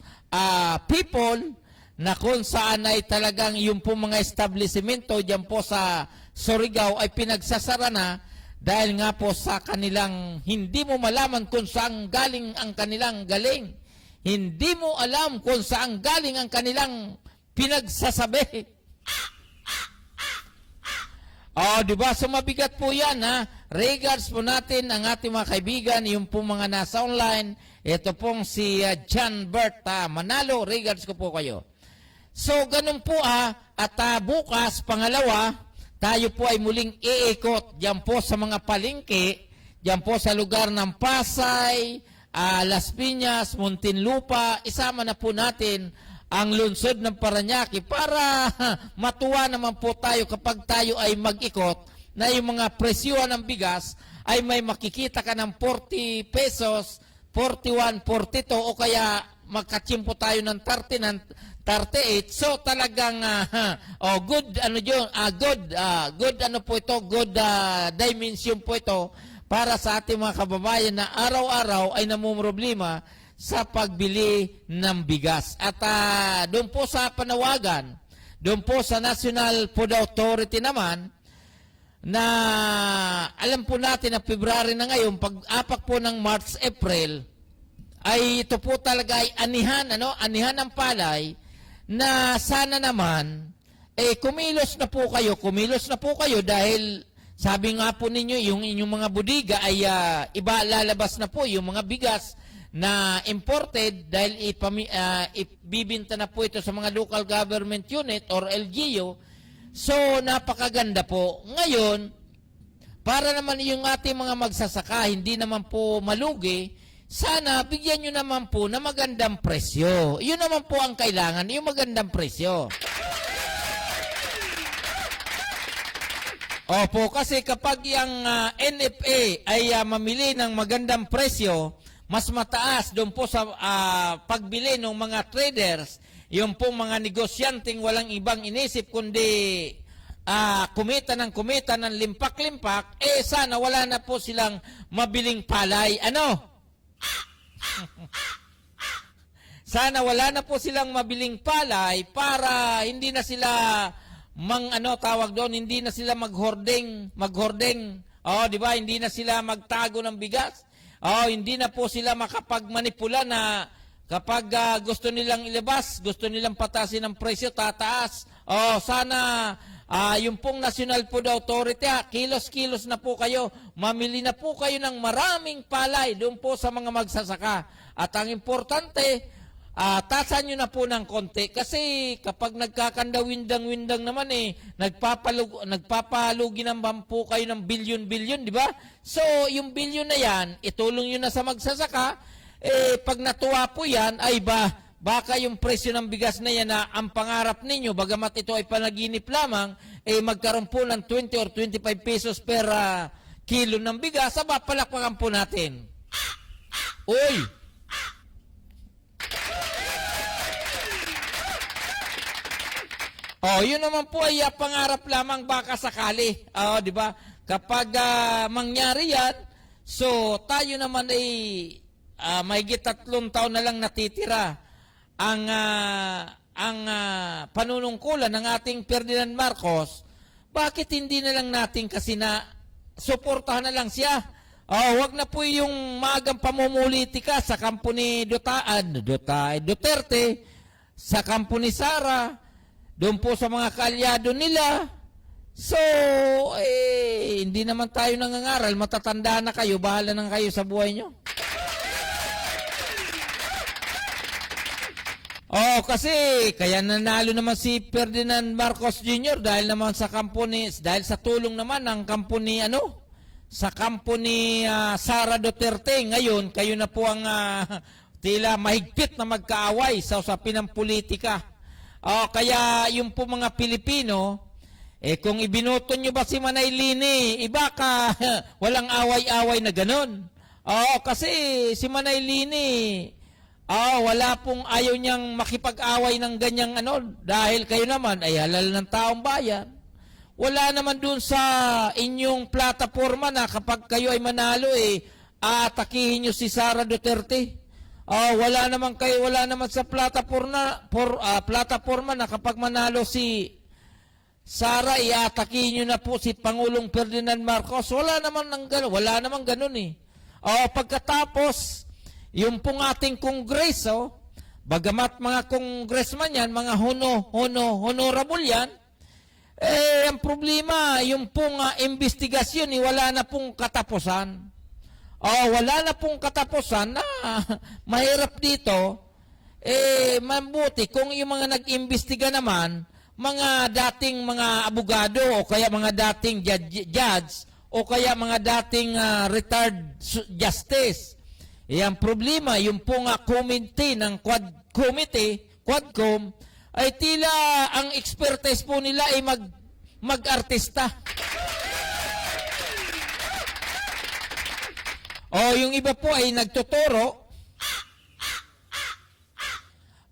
people na kung saan ay talagang yung pong mga establishmento dyan po sa Surigao ay pinagsasara na dahil nga po sa kanilang hindi mo malaman kung saan galing ang kanilang galing. Hindi mo alam kung saan galing ang kanilang pinagsasabi. Di ba? So mabigat po yan, ha? Regards po natin ang ating mga kaibigan, yung po mga nasa online. Ito pong si John Bert Manalo. Regards ko po kayo. So ganun po, at bukas, pangalawa, tayo po ay muling iikot diyan po sa mga palengke Diyan po sa lugar ng Pasay, Las Piñas, Muntinlupa, isama na po natin ang lungsod ng Parañaque para matuwa naman po tayo kapag tayo ay mag-ikot na yung mga presyuhan ng bigas ay may makikita ka ng 40 pesos, 41, 42 o kaya magkatsimpo tayo ng 30, ng 38. So talagang good dimension po ito para sa ating mga kababayan na araw-araw ay namumroblema sa pagbili ng bigas. At doon po sa panawagan, doon po sa National Food Authority naman, na alam po natin na February na ngayon, pag-apak po ng March, April, ay ito po talaga ay anihan ng palay na sana naman, kumilos na po kayo dahil sabi nga po ninyo, yung inyong mga budiga ay lalabas na po yung mga bigas na imported dahil ibibinta na po ito sa mga local government unit or LGU. So, napakaganda po. Ngayon, para naman yung ating mga magsasaka, hindi naman po malugi, sana bigyan nyo naman po na magandang presyo. Yun naman po ang kailangan, yung magandang presyo. Opo, kasi kapag yung NFA ay mamili ng magandang presyo, mas mataas doon po sa pagbili ng mga traders, yung pong mga negosyanteng walang ibang inisip kundi kumita ng limpak-limpak, sana wala na po silang mabiling palay. Sana wala na po silang mabiling palay para hindi na sila hindi na sila maghording. Di ba? Hindi na sila magtago ng bigas. Hindi na po sila makapagmanipula na kapag gusto nilang ilabas, gusto nilang patasin ang presyo, tataas. Sana yung pong National Food Authority, kilos-kilos na po kayo. Mamili na po kayo ng maraming palay doon po sa mga magsasaka. At ang importante, tasan nyo na po ng konti. Kasi kapag nagkakanda-windang-windang naman nagpapalugi naman po kayo ng bilyon-bilyon, di ba? So, yung bilyon na yan, itulong nyo na sa magsasaka. Pag natuwa po yan, ay baka yung presyo ng bigas na yan na ang pangarap ninyo, bagamat ito ay panaginip lamang, magkaroon po ng 20 or 25 pesos per kilo ng bigas, palakpakan po natin. Uy! Yun naman po ay pangarap lamang baka sakali. Di ba? Kapag mangyari yan, so tayo naman ay mahigit 3 taon na lang natitira ang panunungkulan ng ating Ferdinand Marcos. Bakit hindi na lang natin kasi na suportahan na lang siya? Wag na po yung maagang pamumulitika sa kampo ni Duterte, sa kampo ni Sara, doon po sa mga kaalyado nila. So, hindi naman tayo nangangaral, matatanda na kayo, bahala na kayo sa buhay nyo. Kasi kaya nanalo naman si Ferdinand Marcos Jr. dahil naman sa dahil sa tulong naman ng kampo ni sa kampo ni Sara Duterte. Ngayon, kayo na po ang tila mahigpit na magkaaway sa usapin ng politika. Kaya yung po mga Pilipino, kung ibinoto nyo ba si Manay Lini, baka walang away-away na ganun. Kasi si Manay Lini, wala pong ayaw niyang makipag-away ng ganyang dahil kayo naman ay halal ng taong bayan. Wala naman dun sa inyong plataforma na kapag kayo ay manalo, atakihin nyo si Sara Duterte. Wala naman sa plataforma na kapag manalo si Sara, atakihin nyo na po si Pangulong Ferdinand Marcos. Wala naman ganun Pagkatapos, yung pong ating Kongreso, bagamat mga congressman yan, mga honorable yan, ang problema, yung pong investigasyon, wala na pong katapusan. Wala na pong katapusan na mahirap dito, mabuti kung yung mga nag-imbestiga naman, mga dating mga abogado o kaya mga dating judge o kaya mga dating retired justice. Ang problema, yung po nga committee ng Quadcom, ay tila ang expertise po nila ay mag-artista. O yung iba po ay nagtuturo.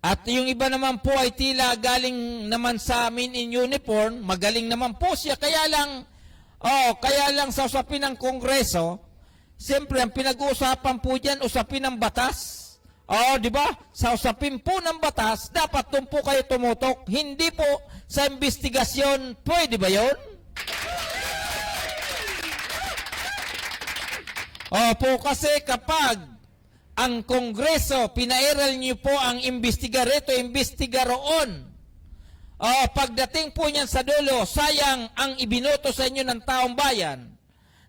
At yung iba naman po ay tila galing naman sa men in uniform, magaling naman po siya, kaya lang sa usapin ng Kongreso, siyempre ang pinag-uusapan po diyan usapin ng batas. Di ba? Sa usapin po ng batas, dapat doon po kayo tumutok, hindi po sa investigasyon. Pwede ba 'yon? Opo, kasi kapag ang Kongreso, pinairal niyo po ang investigaroon. Pagdating po niyan sa dulo, sayang ang ibinoto sa inyo ng taong bayan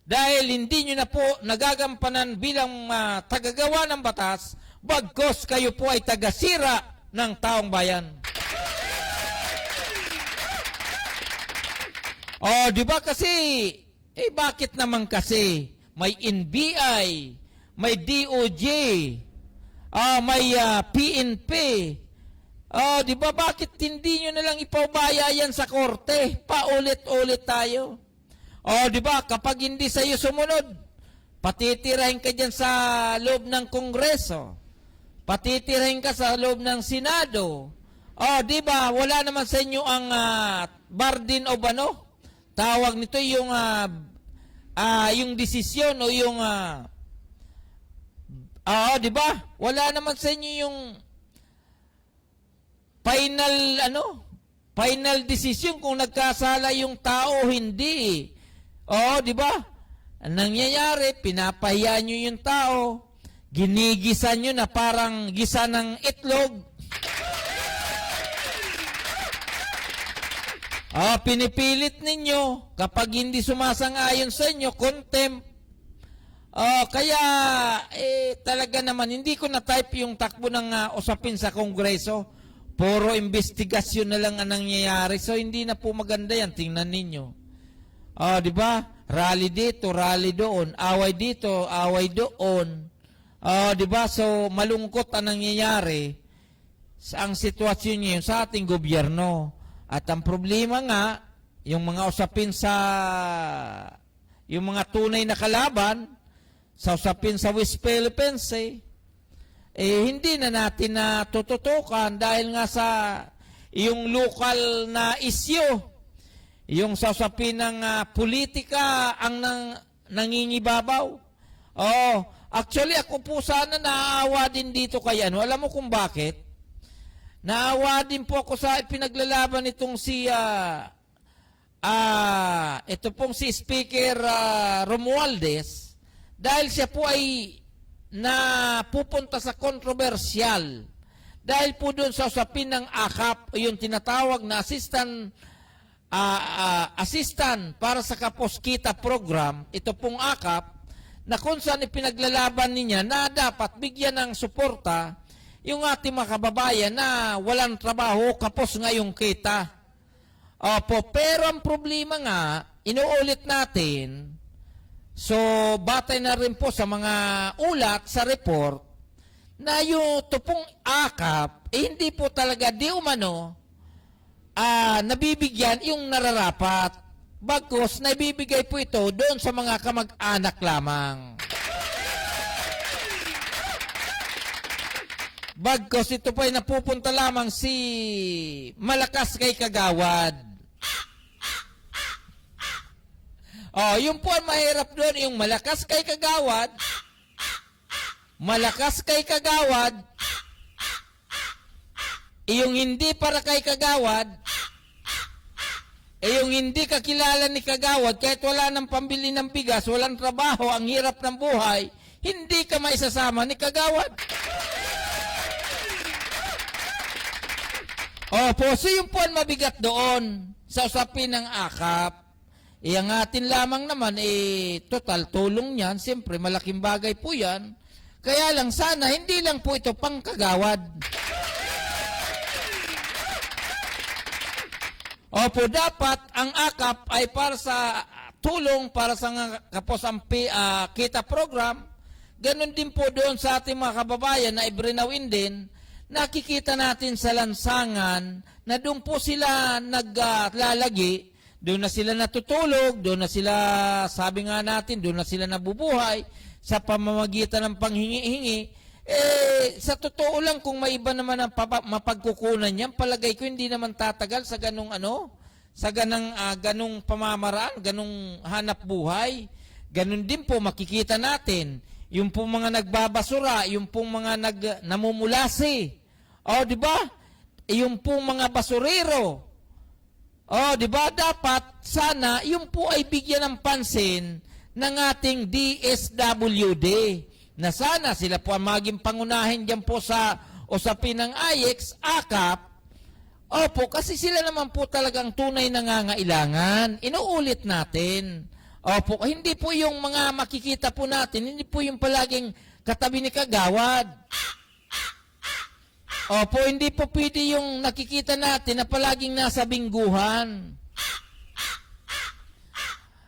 dahil hindi niyo na po nagagampanan bilang tagagawa ng batas, bagkos kayo po ay tagasira ng taong bayan. Di ba kasi, bakit naman kasi may NBI, may DOJ, may PNP. Di ba bakit hindi nyo na lang ipaubaya yan sa korte? Paulit-ulit tayo. Di ba kapag hindi sa iyo sumunod, patitirahin ka dyan sa loob ng Kongreso. Patitirahin ka sa loob ng Senado. Di ba wala naman sa inyo ang burden of tawag nito yung desisyon o yung di ba? Wala naman sa inyo yung final decision kung nagkasala yung tao o hindi. Di ba? Ang nangyayari, pinapahiya nyo yung tao, ginigisa nyo na parang gisa ng itlog. Pinipilit ninyo, kapag hindi sumasang-ayon sa inyo, contempt. Kaya, talaga naman, hindi ko na-type yung takbo ng usapin sa Kongreso. Puro investigasyon na lang ang nangyayari. So, hindi na po maganda yan. Tingnan ninyo. Di ba? Rally dito, rally doon. Away dito, away doon. Di ba? So, malungkot ang nangyayari sa ang sitwasyon ngayon sa ating gobyerno. At ang problema nga, yung mga usapin yung mga tunay na kalaban, sa usapin sa West Philippines, hindi na natin na tututukan dahil nga sa yung local na issue, yung sa usapin ng politika ang nangingibabaw. Actually, ako po sana naaawa din dito kay Alam mo kung bakit? Naawa din po ako sa pinaglalaban itong ito pong si Speaker Romualdez, dahil siya po ay pupunta sa kontrobersyal dahil po doon sa usapin ng AKAP, yung tinatawag na assistant para sa Kaposkita program, ito pong AKAP, na kung saan ipinaglalaban niya na dapat bigyan ng suporta yung ating mga kababayan na walang trabaho, kapos ngayong kita. Pero ang problema nga, inuulit natin, so batay na rin po sa mga ulat sa report, na yung tupong AKAP, hindi po talaga di umano nabibigyan yung nararapat. Bagkus, nabibigay po ito doon sa mga kamag-anak lamang. Bagkus, ito po ay napupunta lamang si Malakas kay Kagawad. Yung po ang mahirap doon, yung malakas kay Kagawad, yung hindi para kay Kagawad, yung hindi kakilala ni Kagawad, kahit wala ng pambili ng bigas, walang trabaho, ang hirap ng buhay, hindi ka maisasama ni Kagawad. So yung po ang mabigat doon sa usapin ng AKAP. Ang atin lamang naman, total tulong yan. Siyempre, malaking bagay po yan. Kaya lang sana, hindi lang po ito pang Kagawad. Dapat ang AKAP ay para sa tulong para sa kaposampi kita program. Ganon din po doon sa ating mga kababayan na ibrinawin din, nakikita natin sa lansangan na doon po sila naglalagi, doon na sila natutulog, doon na sila, sabi nga natin, doon na sila nabubuhay sa pamamagitan ng panghingi-hingi. Sa totoo lang, kung may iba naman ang mapagkukunan yan, palagay ko hindi naman tatagal sa ganung sa ganung pamamaraan, ganung hanap buhay. Ganun din po makikita natin, yung pong mga nagbabasura, yung pong mga namumulasi. Di ba? Yung pong mga basurero. Di ba? Dapat sana yung po ay bigyan ng pansin ng ating DSWD. Na sana sila po ang maging pangunahin diyan po sa usapin ng IX, AKAP. Opo, kasi sila naman po talagang tunay na nangangailangan. Inuulit natin. Opo, hindi po yung mga makikita po natin, hindi po yung palaging katabi ni Kagawad. Opo, hindi po pwede yung nakikita natin na palaging nasa bingguhan.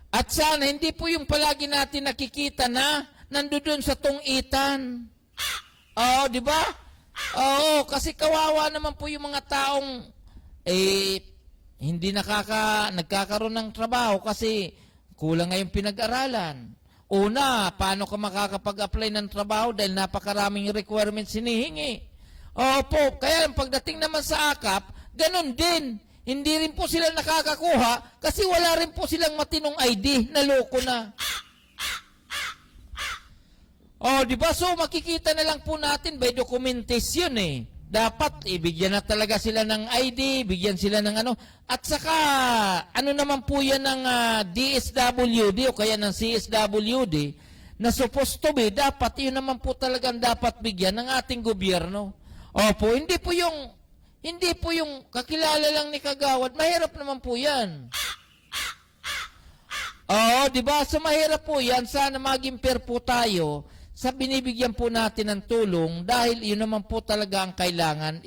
At sana hindi po yung palagi natin nakikita na nandoon sa tungitan. Di ba? Kasi kawawa naman po yung mga taong hindi nagkakaroon ng trabaho kasi kulang ngayong pinag-aralan. Una, paano ka makakapag-apply ng trabaho dahil napakaraming requirements hinihingi. Opo, kaya pagdating naman sa AKAP, ganun din. Hindi rin po sila nakakakuha kasi wala rin po silang matinong ID, naloko na. Di ba? So, makikita na lang po natin by documentation Dapat, bigyan na talaga sila ng ID, bigyan sila ng At saka, naman po yan ng DSWD o kaya ng CSWD na supposed to be, dapat, yun naman po talagang dapat bigyan ng ating gobyerno. Opo, hindi po yung kakilala lang ni Kagawad, mahirap naman po yan. Di ba? So, mahirap po yan. Sana maging fair po tayo sa binibigyan po natin ng tulong dahil yun naman po talaga ang kailangan.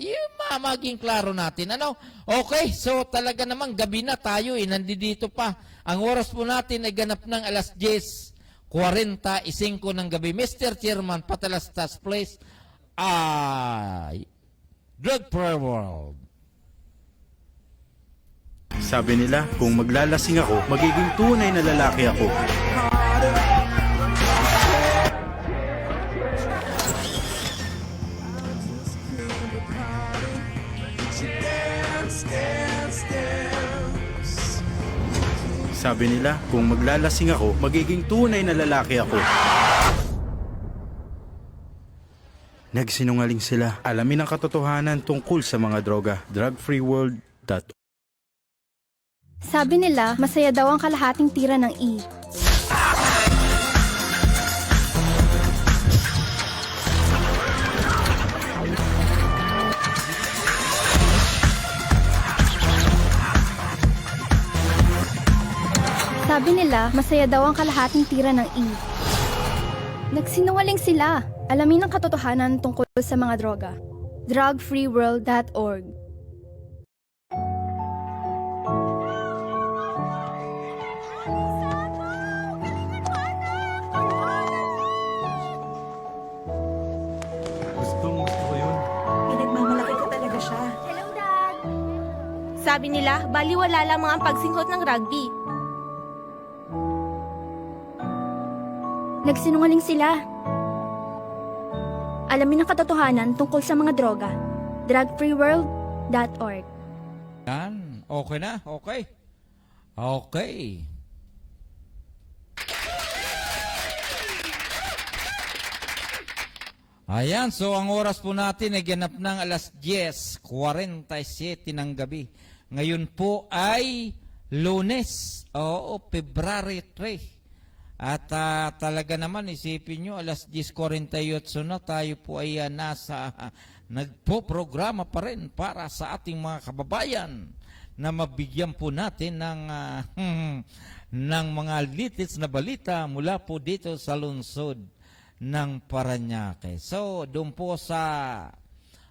Maging klaro natin. Okay, so talaga naman gabi na tayo nandito pa. Ang oras po natin ay ganap ng alas 10:45 ng gabi. Mr. Chairman, Patalastas, please. Drug Prayer World. Sabi nila, kung maglalasing ako, magiging tunay na lalaki ako. Sabi nila, kung maglalasing ako, magiging tunay na lalaki ako. Nagsinungaling sila. Alamin ang katotohanan tungkol sa mga droga. Drugfreeworld.org. Sabi nila, masaya daw ang kalahating tira ng E. Sabi nila, masaya daw ang kalahating tira ng E. Nagsinungaling sila. Alamin ang katotohanan tungkol sa mga droga. Drugfreeworld.org. Gusto ko yun. Pinagmamalaki ko talaga siya. Hello, Dad! Sabi nila, baliwala lamang ang pagsinghot ng rugby. Nagsinungaling sila. Alamin ang katotohanan tungkol sa mga droga. Drugfreeworld.org. Yan. Okay na? Okay. Okay. Ayan, so ang oras po natin ay ganap ng alas 10:47 ng gabi. Ngayon po ay Lunes, February 3. At talaga naman, isipin nyo, alas 10:48 na tayo po ay nasa nagpo-programa pa rin para sa ating mga kababayan na mabigyan po natin ng mga latest na balita mula po dito sa lungsod ng Parañaque. So, doon po sa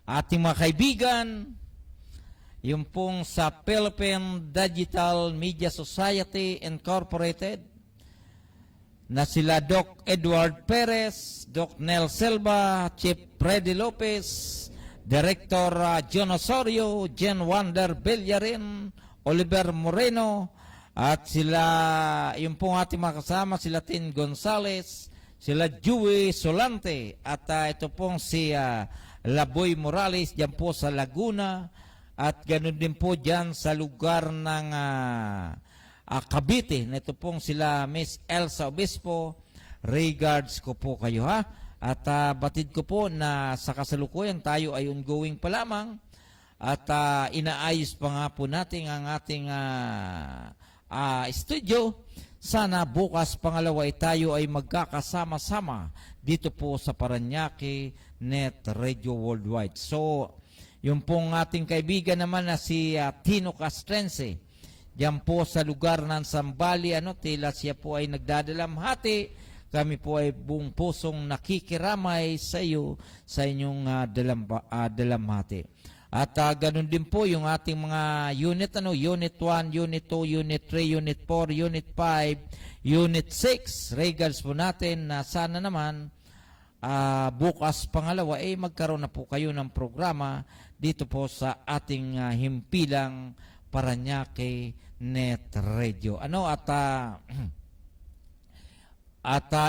ating mga kaibigan, yung pong sa Philippine Digital Media Society Incorporated, na sila Doc Edward Perez, Doc Nel Silva, Chief Freddy Lopez, Director John Osorio, Jen Wander Villarin, Oliver Moreno, at sila, yung pong ating mga kasama, sila Tin Gonzales, sila Joey Solante, at ito pong si Laboy Morales, dyan po sa Laguna, at ganun din po dyan sa lugar ng Cavite. Ito pong sila Miss Elsa Obispo. Regards ko po kayo, ha. At batid ko po na sa kasalukuyan tayo ay ongoing pa lamang. At inaayos pa nga po natin ang ating studio. Sana bukas pangalawa ay tayo ay magkakasama-sama dito po sa Paranaque Net Radio Worldwide. So, yung pong ating kaibigan naman na si Tino Castrense, diyan po sa lugar ng Sambali, tila siya po ay nagdadalamhati. Kami po ay buong pusong nakikiramay sa iyo sa inyong dalamhati. At ganun din po yung ating mga unit, Unit 1, Unit 2, Unit 3, Unit 4, Unit 5, Unit 6. Regals po natin na sana naman bukas pangalawa ay magkaroon na po kayo ng programa dito po sa ating himpilang Paranaque Net Radio.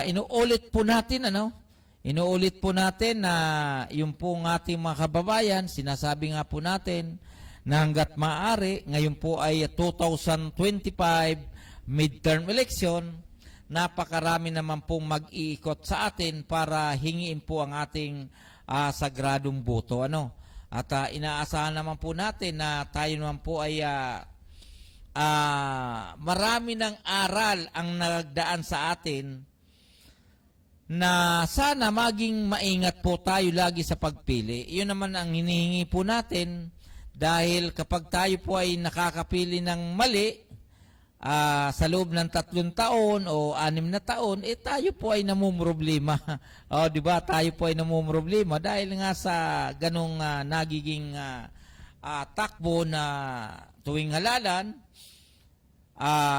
Inuulit po natin, inuulit po natin na yung pong ating mga kababayan, sinasabi nga po natin na hanggat maaari, ngayon po ay 2025 midterm election, napakarami naman pong mag-iikot sa atin para hingiin po ang ating sagradong boto. At inaasahan naman po natin na tayo naman po ay marami ng aral ang nagdaan sa atin na sana maging maingat po tayo lagi sa pagpili. Yun naman ang hinihingi po natin dahil kapag tayo po ay nakakapili ng mali sa loob ng 3 taon o 6 na taon, tayo po ay namumroblema. Di ba? Tayo po ay namumroblema dahil nga sa ganong nagiging takbo na tuwing halalan.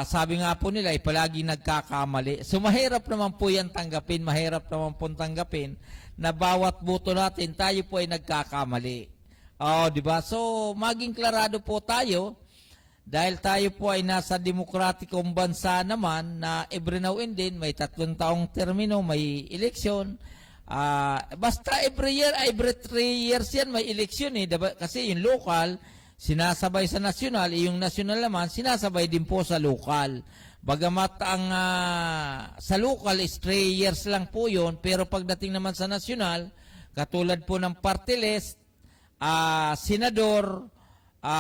Sabi nga po nila ay palagi nagkakamali. So mahirap naman po yan tanggapin, mahirap naman po tanggapin na bawat boto natin tayo po ay nagkakamali. Di ba? So maging klarado po tayo dahil tayo po ay nasa demokratikong bansa naman na every now and then may 3 taong termino, may eleksyon. Basta every 3 years yan may eleksyon diba? Kasi yung local sinasabay sa nasyonal, yung nasyonal naman sinasabay din po sa local. Bagamat ang sa local is 3 years lang po yun, pero pagdating naman sa nasyonal, katulad po ng party list, senador,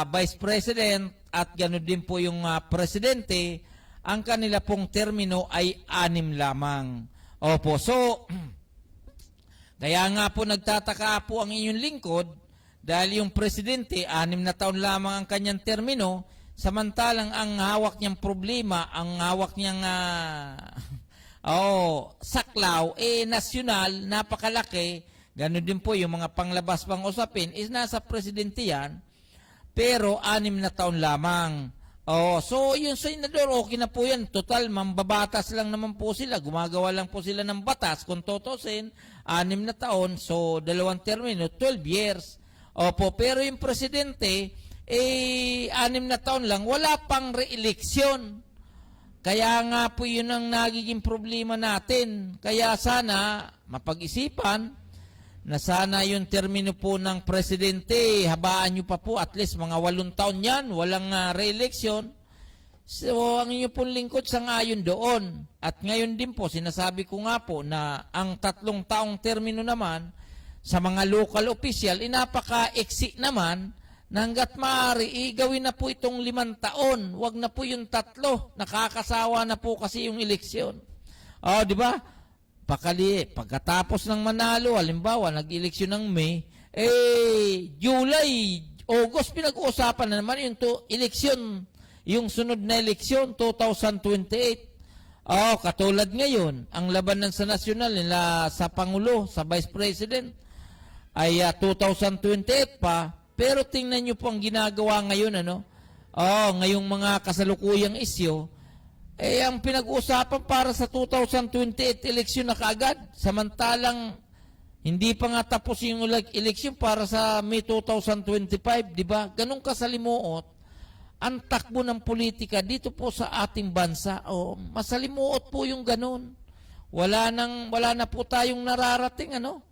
vice president, at gano'n din po yung presidente, ang kanila pong termino ay 6 lamang. Opo, so, kaya nga po nagtataka po ang inyong lingkod, dahil yung presidente, 6 na taon lamang ang kanyang termino, samantalang ang hawak niyang problema, ang hawak niyang saklaw, nasyonal, napakalaki. Gano'n din po yung mga panglabas pang usapin, is nasa presidente yan, pero 6 na taon lamang. So yung senador, okay na po yan. Total, mambabatas lang naman po sila. Gumagawa lang po sila ng batas. Kung totosin, 6 na taon, so 2 termino, 12 years. Opo, pero yung presidente, 6 na taon lang, wala pang re-eleksyon. Kaya nga po yun ang nagiging problema natin. Kaya sana, mapag-isipan, na sana yung termino po ng presidente, habaan nyo pa po, at least mga 8 taon yan, walang re-election. So, ang inyo pong lingkod sangayon doon. At ngayon din po, sinasabi ko nga po na ang 3 taong termino naman, sa mga local official, napaka-exi naman, na hanggat maaari, gawin na po itong 5 taon. Huwag na po yung 3. Nakakasawa na po kasi yung eleksyon. Di ba? Pagkatapos ng manalo, halimbawa, nag-eleksyon ng May, July, August, pinag-uusapan na naman yung eleksyon, yung sunod na eleksyon, 2028. Katulad ngayon, ang labanan sa nasyonal nila sa Pangulo, sa Vice President, ay 2028 pa. Pero tingnan nyo po ang ginagawa ngayon, ano? Ngayong mga kasalukuyang isyo, ang pinag-uusapan para sa 2028 eleksyon na kaagad. Samantalang, hindi pa nga tapos yung eleksyon para sa May 2025, di ba? Ganun kasalimuot ang takbo ng politika dito po sa ating bansa. Masalimuot po yung ganun. Wala na po tayong nararating, ano?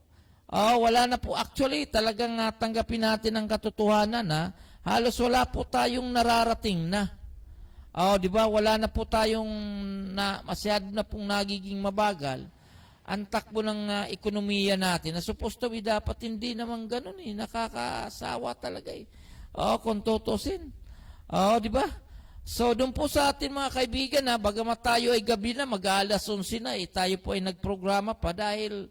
Wala na po. Actually, talagang tanggapin natin ang katotohanan, ha? Halos wala po tayong nararating na. Di ba? Wala na po tayong masyado na pong nagiging mabagal ang takbo ng ekonomiya natin. Na supposed to be dapat hindi naman ganun eh. Nakakasawa talaga eh. Kung tutusin. Di ba? So, doon po sa atin mga kaibigan, bagamat tayo ay gabi na, mag-alas 11 na, tayo po ay nagprograma pa dahil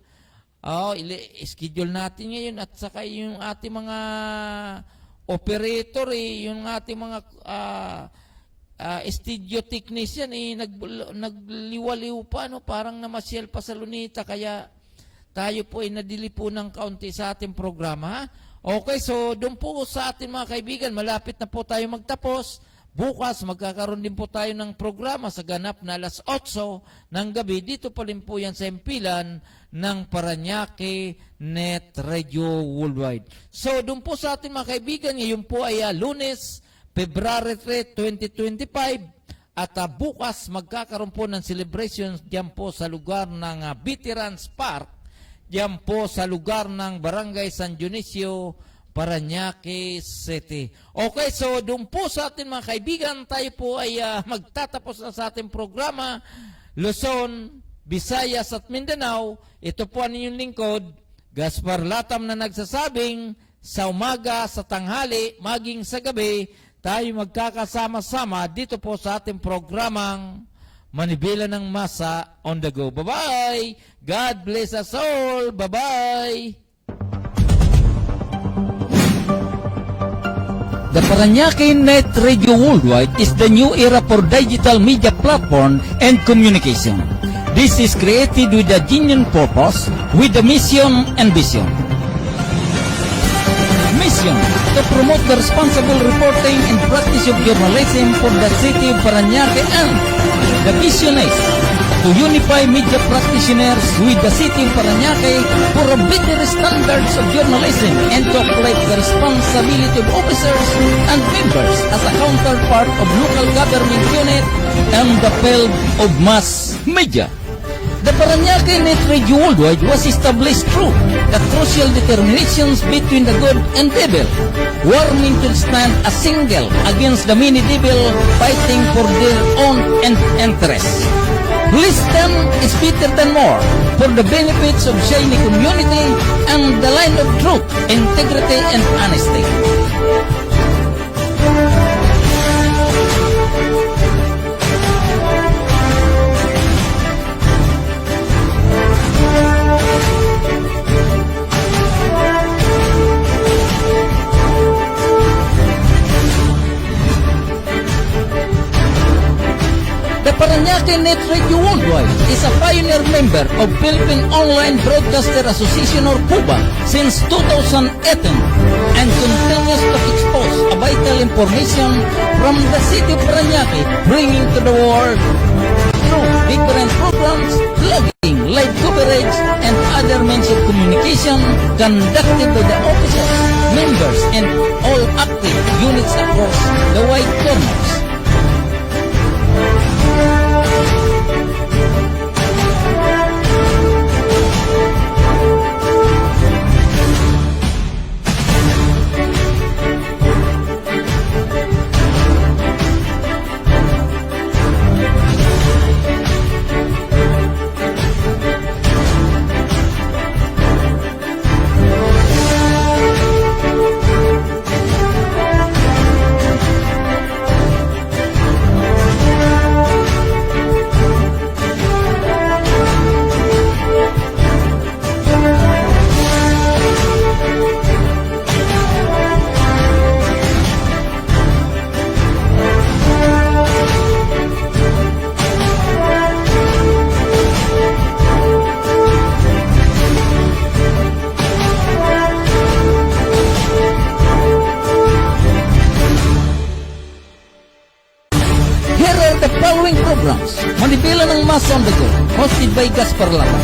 schedule natin ngayon at saka yung ating mga operator, yung ating mga studio technician, nagliwaliw pa, parang namasyal pa sa Lunita, kaya tayo po ay nadili po ng kaunti sa ating programa. Okay, so doon po sa atin mga kaibigan, malapit na po tayo magtapos. Bukas, magkakaroon din po tayo ng programa sa ganap na alas 8 ng gabi. Dito pa rin po yan sa impilan ng Parañaque Net Radio Worldwide. So, doon po sa atin mga kaibigan, ngayon po ay Lunes, February 3, 2025. At bukas, magkakaroon po ng celebrations diyan po sa lugar ng Veterans Park. Diyan po sa lugar ng Barangay San Dionisio, Parañaque City. Okay, so doon po sa atin mga kaibigan, tayo po ay magtatapos na sa ating programa. Luzon, Visayas at Mindanao, ito po ang inyong lingkod, Gaspar Latam na nagsasabing, sa umaga, sa tanghali, maging sa gabi, tayo magkakasama-sama dito po sa ating programang Manibela ng Masa on the Go. Bye-bye! God bless us all! Bye-bye! The Parañaque Net Radio Worldwide is the new era for digital media platform and communication. This is created with a genuine purpose, with a mission and vision. Mission: to promote the responsible reporting and practice of journalism for the city of Parañaque, and the vision is to unify media practitioners with the city of Parañaque for a better standards of journalism and to uplift the responsibility of officers and members as a counterpart of local government unit and the field of mass media. The Parañaque Net Radio Worldwide was established through the crucial determinations between the good and evil, warning to stand as single against the many devil fighting for their own interests. Less than is better than more for the benefits of shiny community and the line of truth, integrity, and honesty. The Parañaque Net Radio Worldwide is a pioneer member of Philippine Online Broadcaster Association or PUBA since 2018 and continues to expose a vital information from the city of Parañaque, bringing to the world through different programs, blogging, live coverage, and other means of communication conducted by the officers, members, and all active units across the wide corners. are the following programs. Manibela ng Mas on the Go, hosted by Gaspar Lata.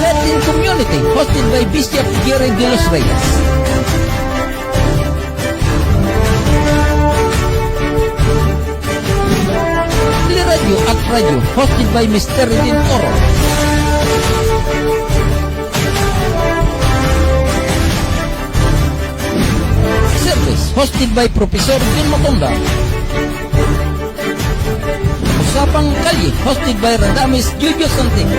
Latin Community, hosted by Bishop Gary de los Reyes. Radio at Radio, hosted by Mr. Ridin Oro. Service, hosted by Professor Jun Matonda. Usapang Kalye, hosted by Radames Jojo Santing.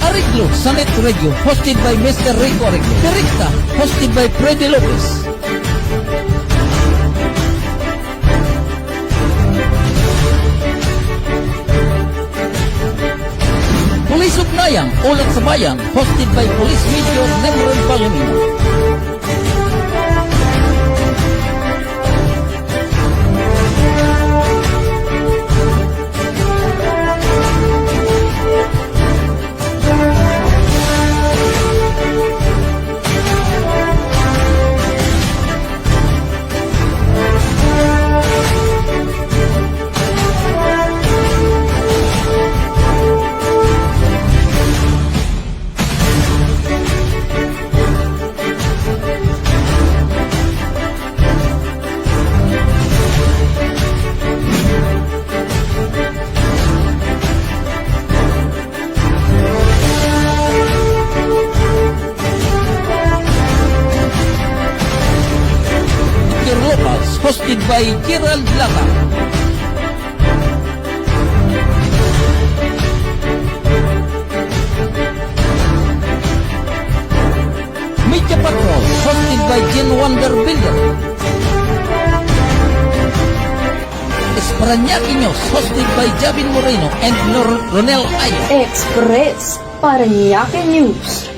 Arreglo, Sanet Radio, hosted by Mr. Rico Arreglo. Directa, hosted by Freddy Lopez. Police of Nayang, Ulat sa Bayan, hosted by Police Major Nemron Palomino. Hosted by Gerald Lata. Media Patrol, hosted by Jen Wonder Builder. Espranyaque News, hosted by Javin Moreno and Ronel Ayo. Express Paranaque News.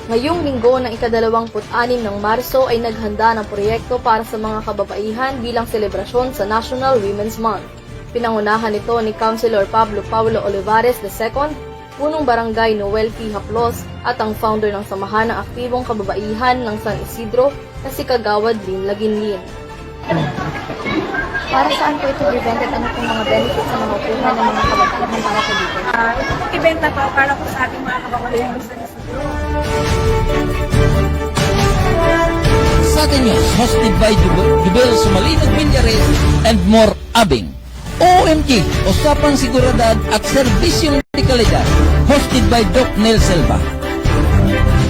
Ngayong linggo ng ika-26 ng Marso ay naghanda ng proyekto para sa mga kababaihan bilang selebrasyon sa National Women's Month. Pinangunahan ito ni Councilor Pablo Paulo Olivares II, punong barangay Noel P. Haplos at ang founder ng Samahan ng Aktibong Kababaihan ng San Isidro na si Kagawad Lin Laginlin. Para saan po ito prevented? Ano pong mga benefits sa mga punan ng mga kababaihan para sa dito? Itong event na to para po sa ating mga kababaihan ng San Isidro. Saga News, hosted by Jubel Sumalinag Vinyares and More Abing. OMG, Usapang Seguridad at Serbisyong Medikalidad, hosted by Doc Nel Selva.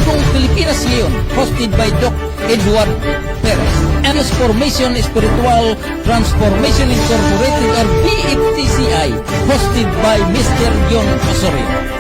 Kung Pilipinas Ngayon, hosted by Doc Edward Perez. Anos Formation Spiritual Transformation Incorporated or BFTCI, hosted by Mr. John Osorio.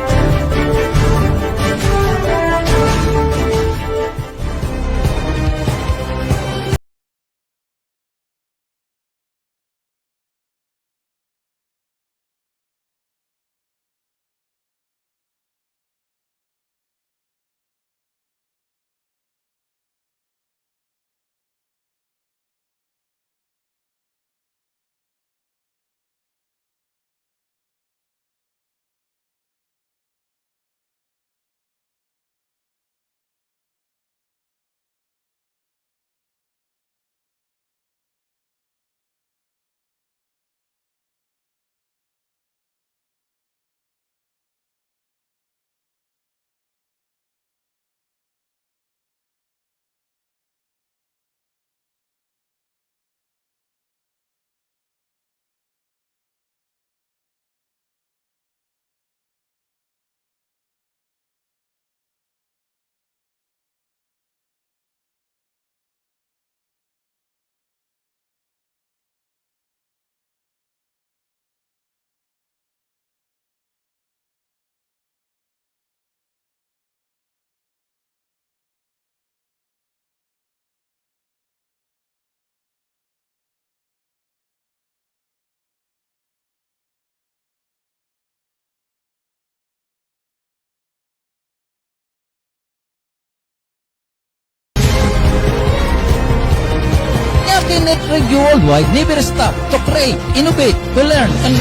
Net Radio Worldwide never stop to create, innovate, to learn, and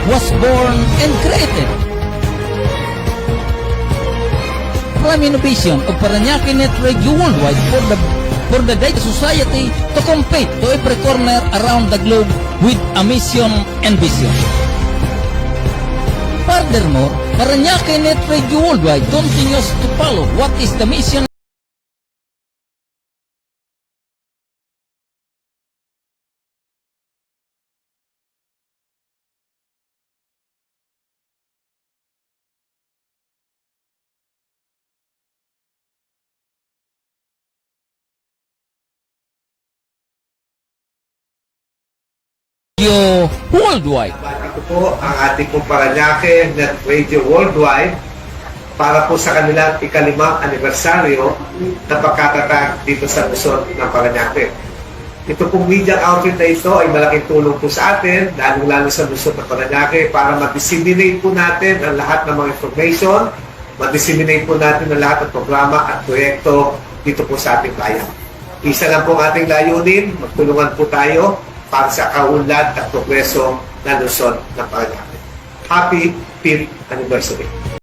was born and created. Prime innovation of Parañaque Net Radio Worldwide for the Data Society to compete to every corner around the globe with a mission and vision. Furthermore, Parañaque Net Radio Worldwide continues to follow what is the mission worldwide. Ito po ang ating pong Parañaque Net Radio Worldwide para po sa kanilang ikalimang anibersaryo na pagkatatag dito sa Luzon ng Parañaque. Ito pong media outlet na ito ay malaking tulong po sa atin, lalo sa Luzon ng Parañaque, para ma-disseminate po natin ang lahat ng mga information, ma-disseminate po natin ang lahat ng programa at proyekto dito po sa ating bayan. Isa lang po ang ating layunin, magtulungan po tayo para sa kaunlad at progreso ng Luzon ng Parañaque. Happy 5th anniversary!